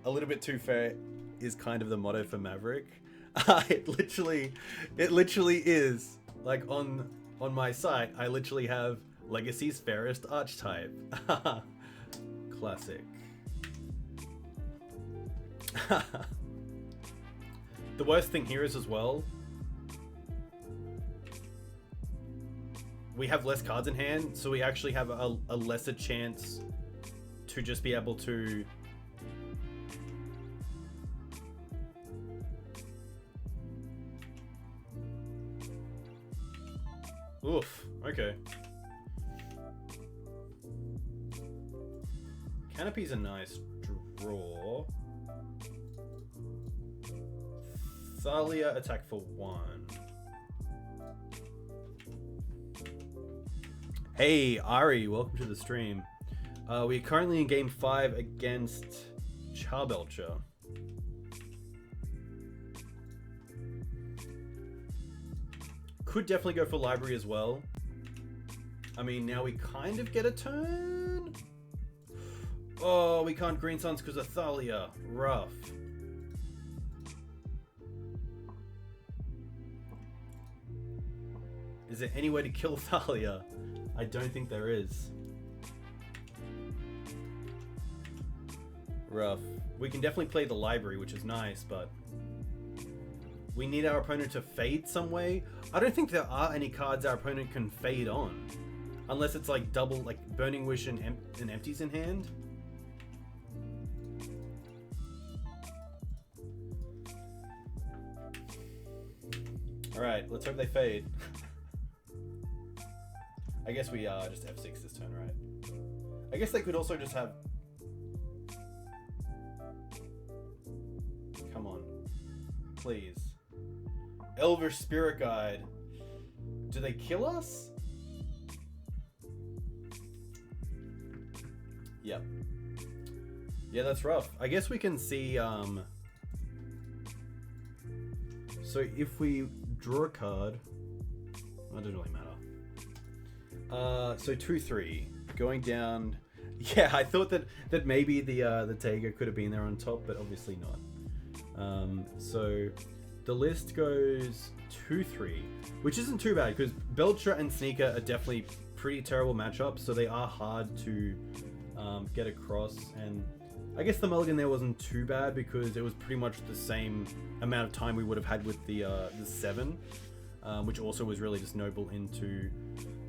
A little bit too fair is kind of the motto for Maverick. It literally is. Like, on my site, I literally have Legacy's Fairest Archetype. Classic. The worst thing here is as well, we have less cards in hand, so we actually have a lesser chance to just be able to oof, okay. Canopy's a nice draw. Thalia attack for 1. Hey, Ari, welcome to the stream. We're currently in game 5 against Charbelcher. Could definitely go for library as well. I mean, now we kind of get a turn. Oh, we can't Green Suns because of Thalia. Rough. Is there any way to kill Thalia? I don't think there is. Rough. We can definitely play the library, which is nice, but we need our opponent to fade some way. I don't think there are any cards our opponent can fade on. Unless it's like double, like Burning Wish and Empties in hand. Alright, let's hope they fade. I guess we just F6 this turn, right? I guess they could also just have... Come on. Please. Elvish Spirit Guide. Do they kill us? Yep. Yeah, that's rough. I guess we can see... So if we draw a card... That doesn't really matter. So 2-3 going down. Yeah, I thought that maybe the Taiga could have been there on top, but obviously not. So the list goes 2-3, which isn't too bad because Belcher and Sneaker are definitely pretty terrible matchups, so they are hard to get across. And I guess the mulligan there wasn't too bad because it was pretty much the same amount of time we would have had with the 7, which also was really just noble into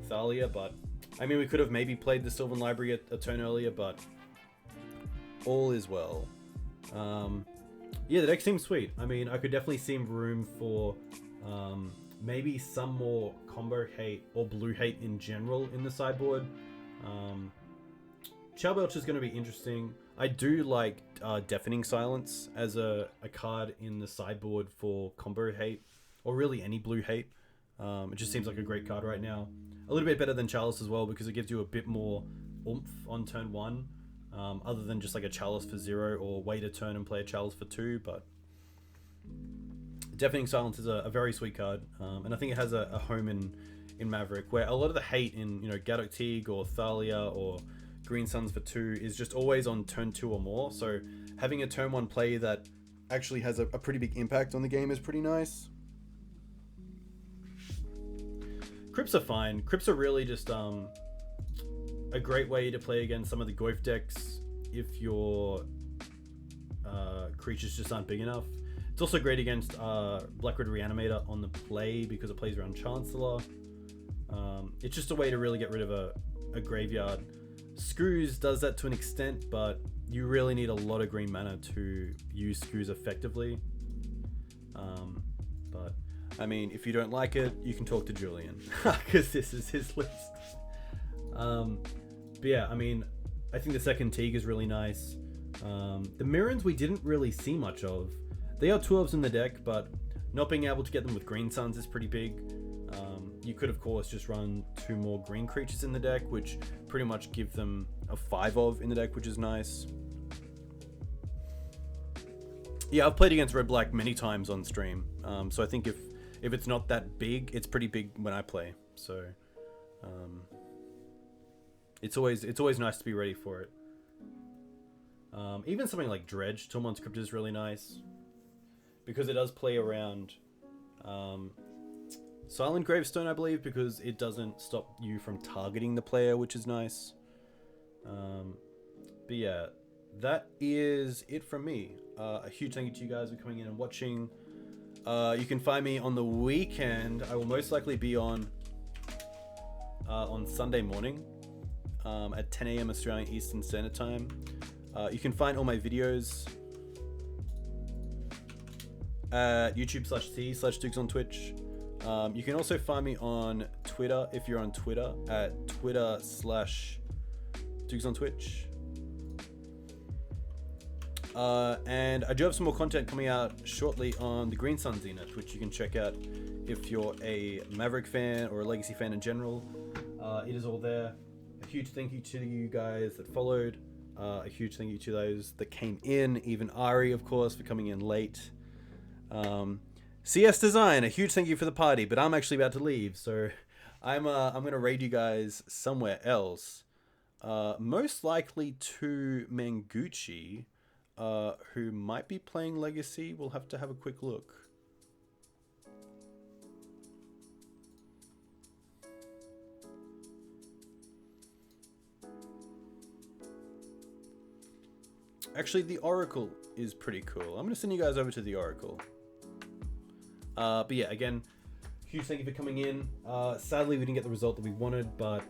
Thalia. But I mean, we could have maybe played the Sylvan Library a turn earlier, but all is well. Yeah, the deck seems sweet. I mean, I could definitely see room for maybe some more combo hate or blue hate in general in the sideboard. Charbelch is going to be interesting. I do like Deafening Silence as a card in the sideboard for combo hate, or really any blue hate. It just seems like a great card right now. A little bit better than Chalice as well because it gives you a bit more oomph on turn 1, other than just like a Chalice for 0 or wait a turn and play a Chalice for 2. But Deafening Silence is a very sweet card, and I think it has a home in Maverick, where a lot of the hate in, you know, Gadok Teague or Thalia or Green Suns for 2 is just always on turn 2 or more. So having a turn 1 play that actually has a pretty big impact on the game is pretty nice. Crypts are fine. Crypts are really just a great way to play against some of the Goif decks if your creatures just aren't big enough. It's also great against Blackwood Reanimator on the play because it plays around Chancellor. It's just a way to really get rid of a graveyard. Screws does that to an extent, but you really need a lot of green mana to use Screws effectively. But I mean, if you don't like it, you can talk to Julian because this is his list. But yeah, I mean, I think the second Teague is really nice. The Mirrans we didn't really see much of. They are 12s in the deck, but Not being able to get them with green suns is pretty big. You could, of course, just run 2 more green creatures in the deck, which pretty much give them a 5 of in the deck, which is nice. Yeah, I've played against red-black many times on stream, so I think if it's not that big, it's pretty big when I play. So it's always nice to be ready for it. Even something like Dredge, Tormod's Crypt is really nice because it does play around Silent Gravestone, I believe, because it doesn't stop you from targeting the player, which is nice. But yeah, that is it from me. A huge thank you to you guys for coming in and watching. You can find me on the weekend. I will most likely be on Sunday morning at 10 a.m. Australian Eastern Standard Time. You can find all my videos at YouTube/T/Dukes on Twitch. You can also find me on Twitter if you're on Twitter at Twitter/Dukes on Twitch. And I do have some more content coming out shortly on the Green Sun Zenith, which you can check out if you're a Maverick fan or a Legacy fan in general. It is all there. A huge thank you to you guys that followed. A huge thank you to those that came in, even Ari, of course, for coming in late. CS Design, a huge thank you for the party, but I'm actually about to leave, so I'm gonna raid you guys somewhere else. Most likely to Manguchi, who might be playing Legacy. We'll have to have a quick look. Actually, the Oracle is pretty cool. I'm gonna send you guys over to the Oracle. But yeah, again, huge thank you for coming in. Sadly, we didn't get the result that we wanted, but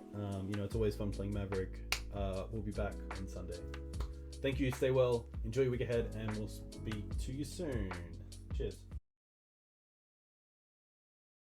you know, it's always fun playing Maverick. We'll be back on Sunday. Thank you, stay well, enjoy your week ahead, and we'll speak to you soon. Cheers.